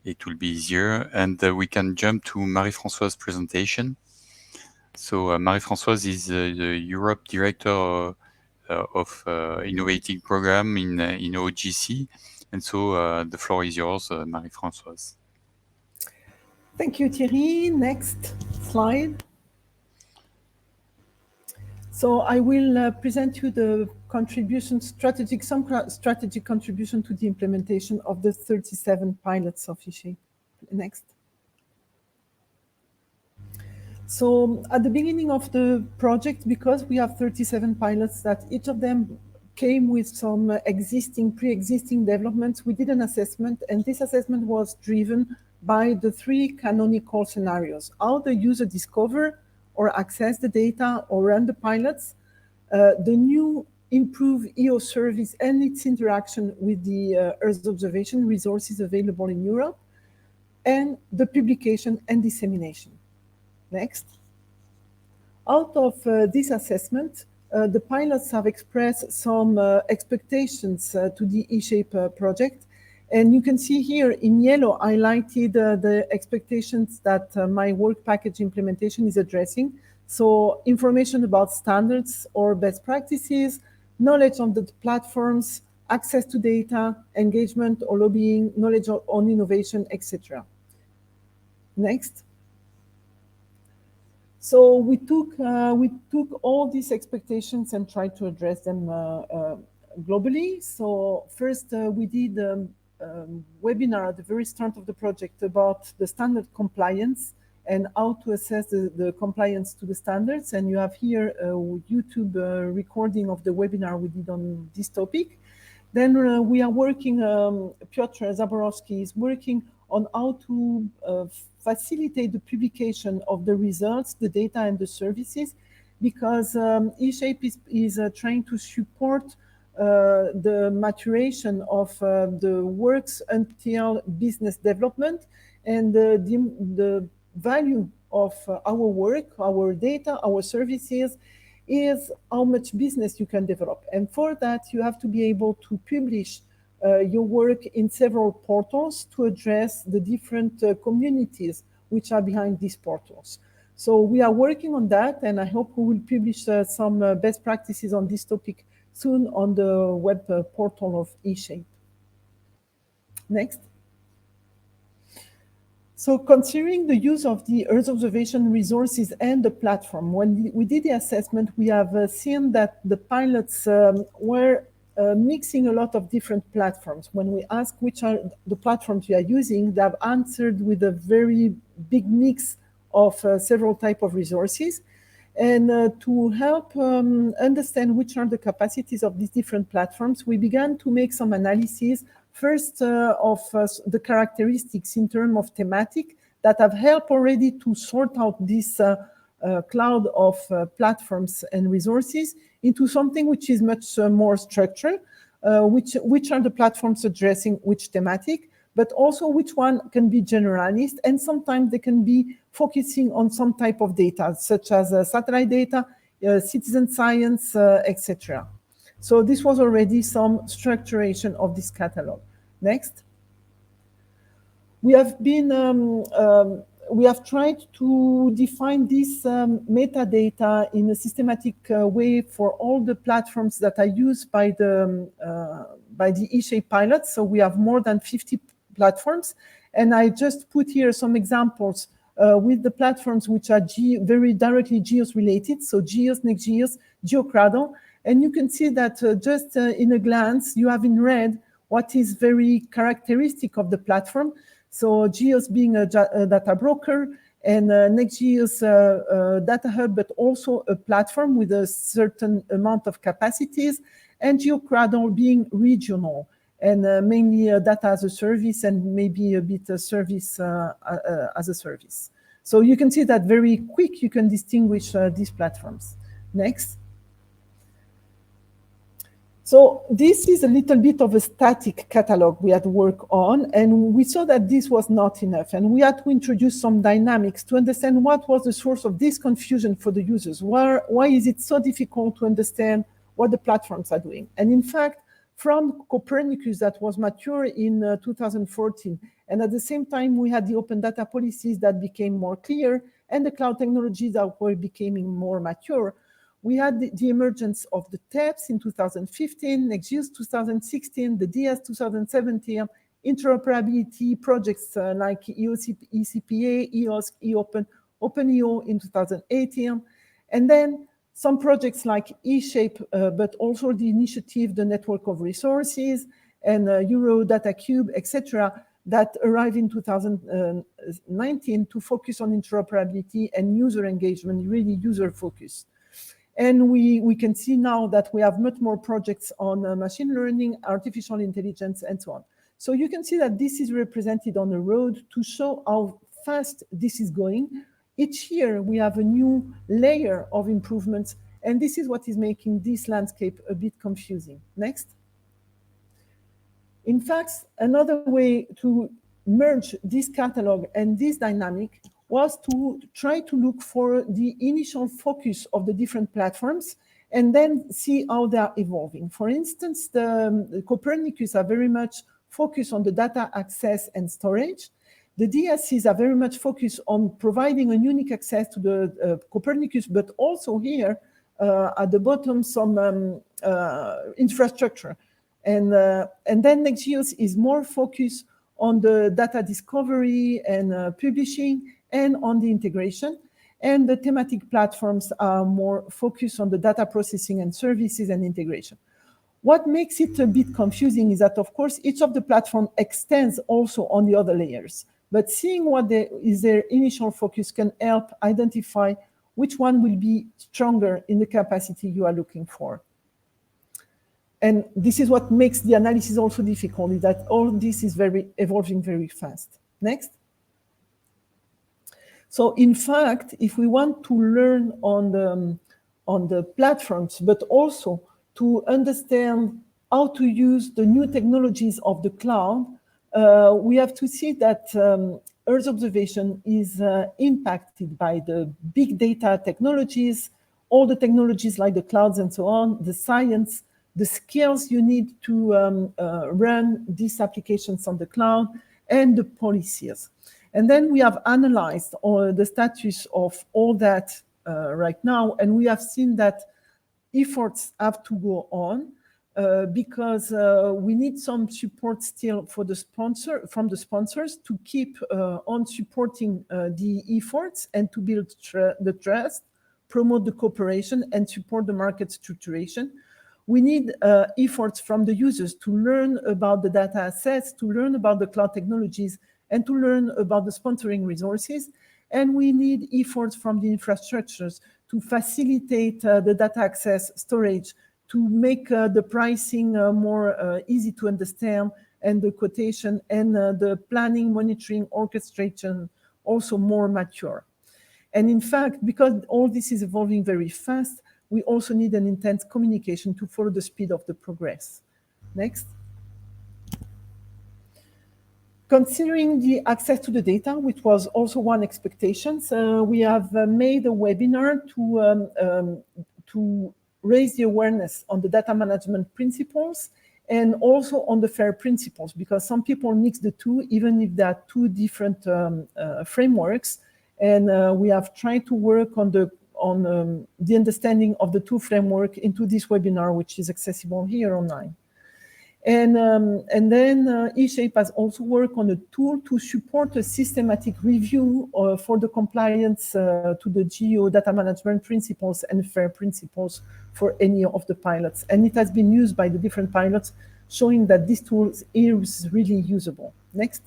It will be easier. And we can jump to Marie-Françoise's presentation. So Marie-Françoise is the Europe Director of Innovating Program in OGC. And so the floor is yours, Marie-Françoise. Thank you, Thierry. Next slide. So I will present you the contribution, strategic contribution to the implementation of the 37 pilots of eShape. Next. So at the beginning of the project, because we have 37 pilots that each of them came with some pre-existing developments, we did an assessment, and this assessment was driven by the three canonical scenarios: how the user discover or access the data or run the pilots, the new improved EO service and its interaction with the Earth observation resources available in Europe, and the publication and dissemination. Next. Out of this assessment, the pilots have expressed some expectations to the eShape project. And you can see here in yellow highlighted the expectations that my work package implementation is addressing. So information about standards or best practices, knowledge on the platforms, access to data, engagement or lobbying, knowledge on innovation, etc. Next. So we took all these expectations and tried to address them globally. So first we did webinar at the very start of the project about the standard compliance and how to assess the compliance to the standards. And you have here a YouTube recording of the webinar we did on this topic. Then we are working, Piotr Zaborowski is working on how to facilitate the publication of the results, the data and the services, because eShape is trying to support the maturation of the works until business development, and the value of our work, our data, our services is how much business you can develop. And for that, you have to be able to publish your work in several portals to address the different communities which are behind these portals. So we are working on that, and I hope we will publish some best practices on this topic soon on the web portal of eShape. Next. So considering the use of the Earth observation resources and the platform, when we did the assessment, we have seen that the pilots were mixing a lot of different platforms. When we ask which are the platforms you are using, they have answered with a very big mix of several types of resources. And to help understand which are the capacities of these different platforms, we began to make some analysis first of the characteristics in terms of thematic that have helped already to sort out this cloud of platforms and resources into something which is much more structured, which are the platforms addressing which thematic, but also which one can be generalist, and sometimes they can be focusing on some type of data, such as satellite data, citizen science, etc. So this was already some structuration of this catalog. Next. We have tried to define this metadata in a systematic way for all the platforms that are used by the eShape pilots. So we have more than 50 platforms, and I just put here some examples with the platforms which are very directly GEOS related. So GEOS, NextGeos, GeoCradle, and you can see that just in a glance, you have in red what is very characteristic of the platform. So GEOS being a data broker, and NextGeos data hub, but also a platform with a certain amount of capacities, and GeoCradle being regional, and mainly data as a service and maybe a bit service as a service. So you can see that very quick you can distinguish these platforms. Next. So this is a little bit of a static catalog we had to work on, and we saw that this was not enough, and we had to introduce some dynamics to understand what was the source of this confusion for the users. Why is it so difficult to understand what the platforms are doing? And in fact, from Copernicus that was mature in 2014, and at the same time we had the open data policies that became more clear, and the cloud technologies that were becoming more mature. We had the emergence of the TEPS in 2015, NextGeos 2016, the DS 2017, interoperability projects like ECPA, EOS, EOpen, OpenEO in 2018, and then some projects like eShape, but also the initiative, the Network of Resources, and Euro Data Cube, etc., that arrived in 2019 to focus on interoperability and user engagement, really user-focused. And we can see now that we have much more projects on machine learning, artificial intelligence, and so on. So you can see that this is represented on the road to show how fast this is going. Each year we have a new layer of improvements, and this is what is making this landscape a bit confusing. Next. In fact, another way to merge this catalog and this dynamic was to try to look for the initial focus of the different platforms and then see how they are evolving. For instance, the Copernicus are very much focused on the data access and storage. The DSCs are very much focused on providing a unique access to the Copernicus, but also here at the bottom some infrastructure. And then NextGeos is more focused on the data discovery and publishing and on the integration. and the thematic platforms are more focused on the data processing and services and integration. What makes it a bit confusing is that, of course, each of the platform extends also on the other layers. But seeing what is their initial focus can help identify which one will be stronger in the capacity you are looking for. And this is what makes the analysis also difficult, is that all this is evolving very fast. Next. So in fact, if we want to learn on the platforms, but also to understand how to use the new technologies of the cloud, we have to see that Earth observation is impacted by the big data technologies, all the technologies like the clouds and so on, the science, the skills you need to run these applications on the cloud, and the policies. And then we have analyzed the status of all that right now, and we have seen that efforts have to go on because we need some support still for the from the sponsors to keep on supporting the efforts and to build the trust, promote the cooperation, and support the market structuration. We need efforts from the users to learn about the data assets, to learn about the cloud technologies, and to learn about the sponsoring resources. And we need efforts from the infrastructures to facilitate the data access storage, to make the pricing more easy to understand, and the quotation and the planning, monitoring, orchestration also more mature. And in fact, because all this is evolving very fast, we also need an intense communication to follow the speed of the progress. Next. Considering the access to the data, which was also one expectation, we have made a webinar to raise the awareness on the data management principles and also on the FAIR principles, because some people mix the two, even if they are two different frameworks. And we have tried to work on the understanding of the two frameworks into this webinar, which is accessible here online. And then eShape has also worked on a tool to support a systematic review for the compliance to the GEO data management principles and FAIR principles for any of the pilots. And it has been used by the different pilots, showing that this tool is really usable. Next.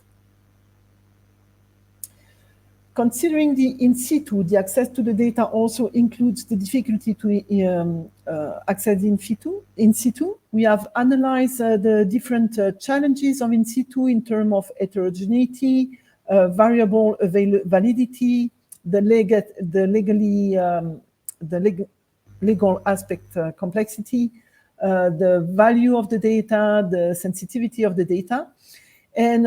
Considering the in situ, the access to the data also includes the difficulty to access in situ. We have analyzed the different challenges of in situ in terms of heterogeneity, variable validity, the legal aspect complexity, the value of the data, the sensitivity of the data. And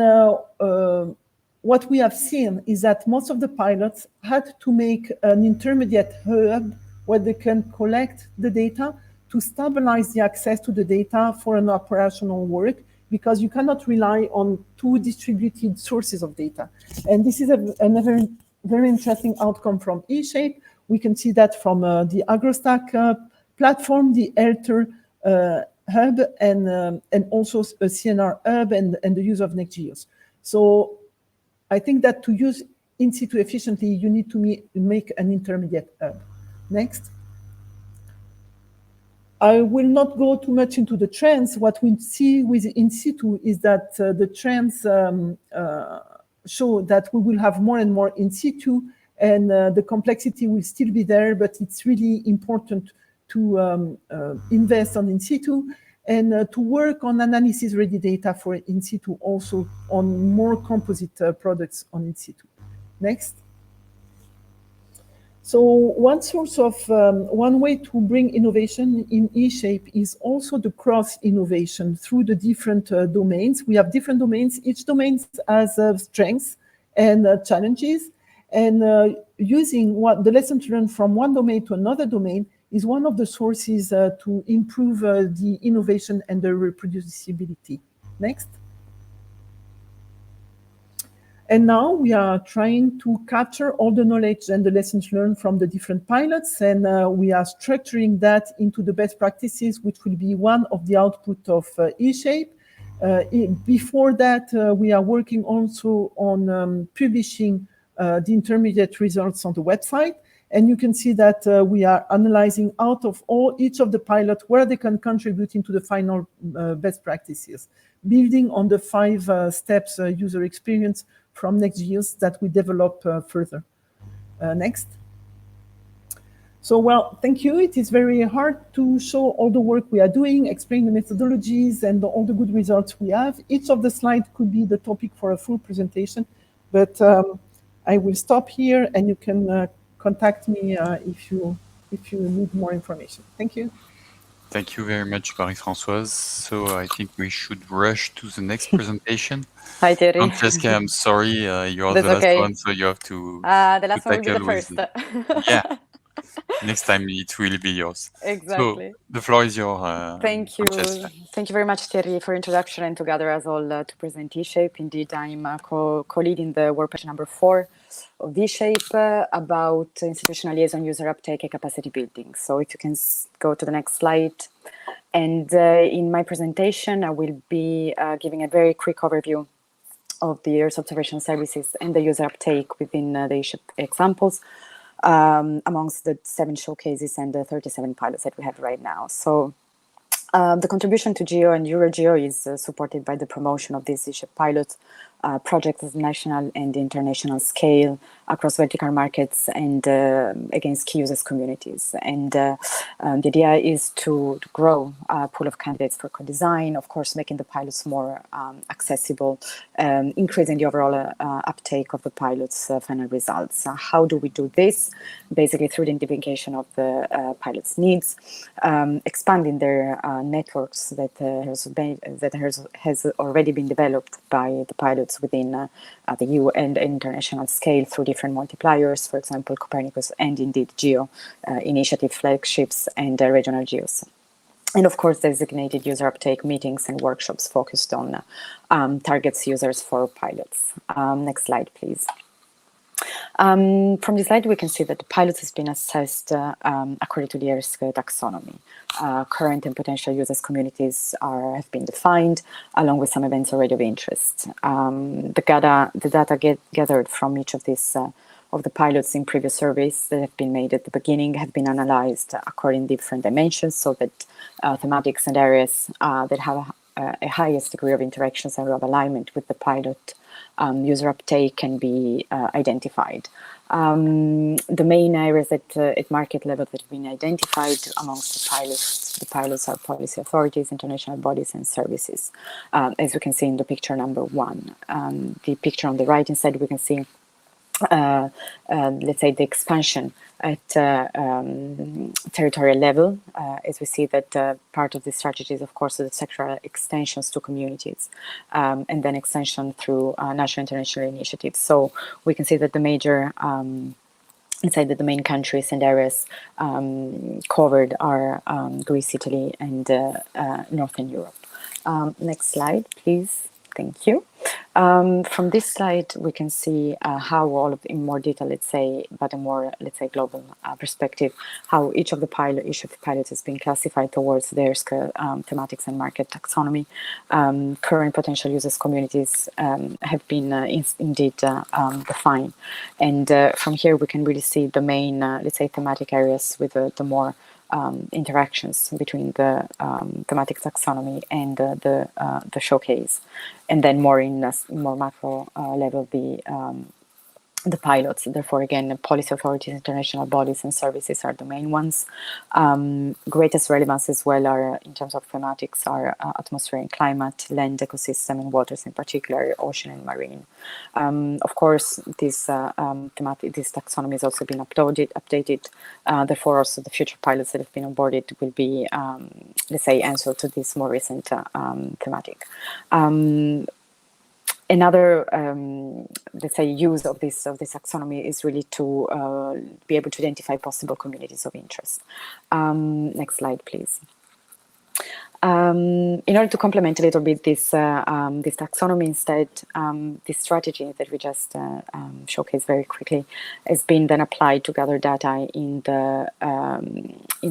what we have seen is that most of the pilots had to make an intermediate hub where they can collect the data to stabilize the access to the data for an operational work, because you cannot rely on two distributed sources of data. And this is another very interesting outcome from eShape. We can see that from the AgroStack platform, the Alter hub, and also a CNR hub and the use of NextGeos. So I think that to use in situ efficiently, you need to make an intermediate hub. Next. I will not go too much into the trends. What we see with in situ is that the trends show that we will have more and more in situ, and the complexity will still be there, but it's really important to invest on in situ and to work on analysis-ready data for in situ, also on more composite products on in situ. Next. So one way to bring innovation in eShape is also the cross-innovation through the different domains. We have different domains. Each domain has strengths and challenges, and using the lessons learned from one domain to another domain is one of the sources to improve the innovation and the reproducibility. Next. And now we are trying to capture all the knowledge and the lessons learned from the different pilots, and we are structuring that into the best practices, which will be one of the output of eShape. Before that, we are working also on publishing the intermediate results on the website. And you can see that we are analyzing out of each of the pilots where they can contribute into the final best practices, building on the 5 steps user experience from NextGeos that we develop further. Next. So, well, thank you. It is very hard to show all the work we are doing, explain the methodologies and all the good results we have. Each of the slides could be the topic for a full presentation, but I will stop here and you can contact me if you need more information. Thank you. Thank you very much, Marie-Françoise. So I think we should rush to the next presentation. Hi, Thierry. Francesca, I'm sorry, you are That's the last okay. one, so you have to The last one will be the tackle with first. yeah. Next time it will be yours. Exactly. So the floor is yours. Thank you. Francesca. Thank you very much, Thierry, for introduction and to gather us all to present eShape. Indeed, I'm co-leading the work package number 4 of eShape about institutional liaison, user uptake, and capacity building. So if you can go to the next slide. And in my presentation, I will be giving a very quick overview of the Earth observation services and the user uptake within the eShape examples. Amongst the 7 showcases and the 37 pilots that we have right now. So the contribution to GEO and EuroGeo is supported by the promotion of these eShape pilot projects at national and international scale across vertical markets and against key users communities. And the idea is to grow a pool of candidates for co-design, of course, making the pilots more accessible, increasing the overall uptake of the pilots' final results. How do we do this? Basically through the identification of the pilots' needs, expanding their networks that has already been developed by the pilots within the EU and international scale through different multipliers, for example, Copernicus and indeed GEO initiative flagships and regional GEOs. And of course, designated user uptake meetings and workshops focused on targets users for pilots. Next slide, please. From this slide, we can see that the pilot has been assessed according to the ERSC taxonomy. Current and potential users communities have been defined, along with some events already of interest. The data gathered from each of these of the pilots in previous surveys that have been made at the beginning have been analyzed according to different dimensions, so that thematics and areas that have a highest degree of interactions and of alignment with the pilot user uptake can be identified. The main areas that at market level that have been identified amongst the pilots are policy authorities, international bodies and services, as we can see in the picture number 1. The picture on the right instead, we can see let's say the expansion at territorial level, as we see that part of the strategy is, of course, the sectoral extensions to communities, and then extension through national and international initiatives. So we can see that the major, inside the main countries and areas covered are Greece, Italy, and Northern Europe. Next slide, please. Thank you. From this slide, we can see how all of, in more detail, let's say, but a more, let's say, global perspective, how each of the pilots has been classified towards their thematics and market taxonomy. Current potential users communities have been indeed defined. And from here, we can really see the main, let's say, thematic areas with the more interactions between the thematic taxonomy and the showcase, and then more in a more macro level the pilots. Therefore, again, policy authorities, international bodies and services are the main ones. Greatest relevance as well are, in terms of thematics, are atmosphere and climate, land, ecosystem and waters, in particular, ocean and marine. Of course, this taxonomy has also been updated. Therefore, also the future pilots that have been onboarded will be, let's say, answer to this more recent thematic. Another, let's say, use of this taxonomy is really to be able to identify possible communities of interest. Next slide, please. In order to complement a little bit this taxonomy, instead, this strategy that we just showcased very quickly has been then applied to gather data in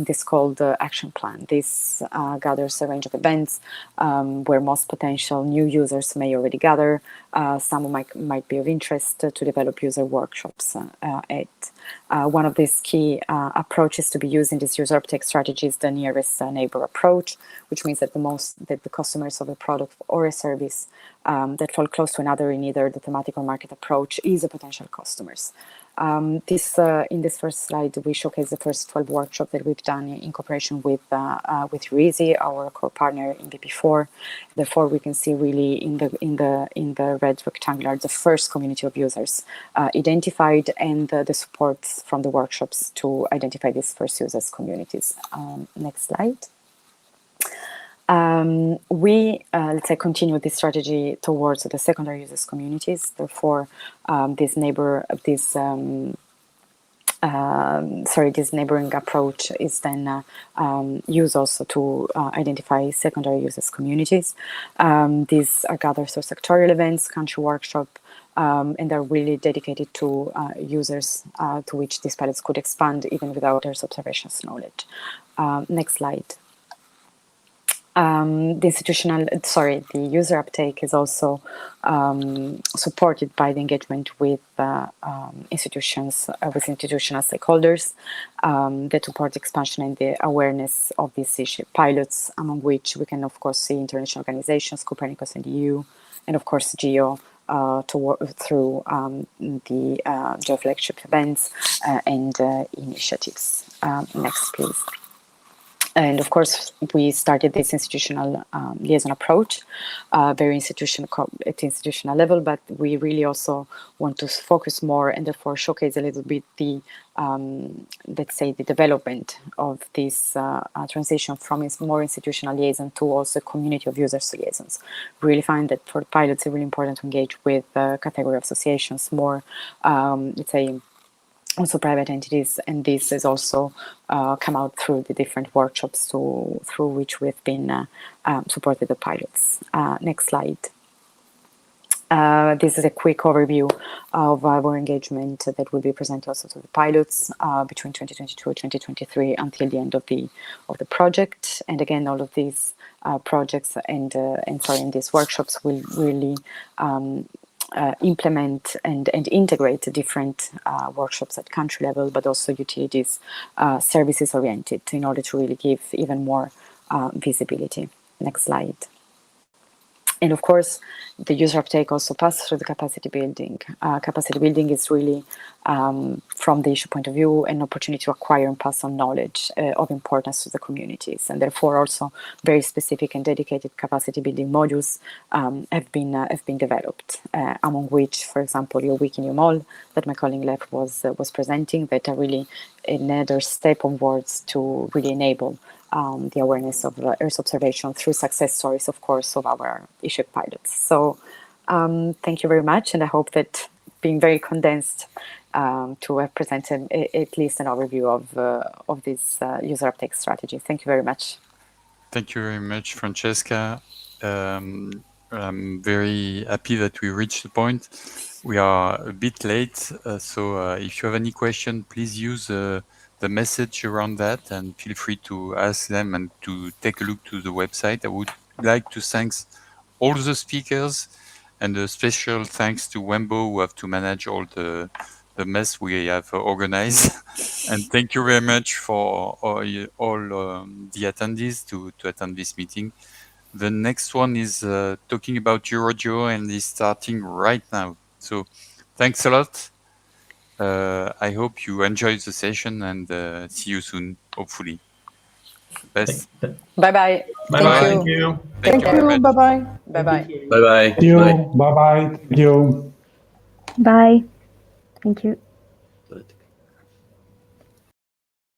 this called action plan. This gathers a range of events where most potential new users may already gather. Some might be of interest to develop user workshops at. One of these key approaches to be used in this user uptake strategy is the nearest neighbor approach, which means that the customers of a product or a service that fall close to another in either the thematic or market approach is a potential customers. In this first slide, we showcase the first 12 workshops that we've done in cooperation with Risi, our core partner in BP4. Therefore, we can see really in the red rectangular the first community of users identified, and the support from the workshops to identify these first users communities. Next slide. We let's say continue this strategy towards the secondary users communities. Therefore, this neighboring approach is then used also to identify secondary users communities. These are gathered through sectorial events, country workshop, and they're really dedicated to users to which these pilots could expand even without Earth observations knowledge. Next slide. The user uptake is also supported by the engagement with institutional stakeholders that support expansion and the awareness of these pilots, among which we can of course see international organizations, Copernicus and the EU, and of course GEO through the GEO flagship events and initiatives. Next, please. And of course, we started this institutional liaison approach, very at institutional level, but we really also want to focus more and therefore showcase a little bit the, let's say, the development of this transition from more institutional liaison to also community of users liaisons. We really find that for pilots, it's really important to engage with category associations, more, let's say, also private entities, and this has also come out through the different workshops through which we've been supported the pilots. Next slide. This is a quick overview of our engagement that will be presented also to the pilots between 2022 and 2023 until the end of the project. And again, all of these projects and these workshops will really implement and integrate different workshops at country level, but also utilities services oriented in order to really give even more visibility. Next slide. And of course, the user uptake also passes through the capacity building. Capacity building is really, from the issue point of view, an opportunity to acquire and pass on knowledge of importance to the communities. And therefore, also very specific and dedicated capacity building modules have been developed, among which, for example, your week in Eomo that my colleague Lev was presenting, that are really another step onwards to really enable the awareness of Earth observation through success stories, of course, of our e-ship pilots. So thank you very much, and I hope that being very condensed to have presented at least an overview of this user uptake strategy. Thank you very much. Thank you very much, Francesca. I'm very happy that we reached the point. We are a bit late, so if you have any question, please use the message around that and feel free to ask them and to take a look to the website. I would like to thank all the speakers, and a special thanks to Wembo, who have to manage all the mess we have organized. And thank you very much for all the attendees to attend this meeting. The next one is talking about EuroGeo and is starting right now. So thanks a lot. I hope you enjoyed the session, and see you soon, hopefully. Best. Bye-bye. Thank you. Thank you. Bye-bye. Bye-bye. Bye-bye. Thank you. Bye-bye. Thank you. Bye. Thank you.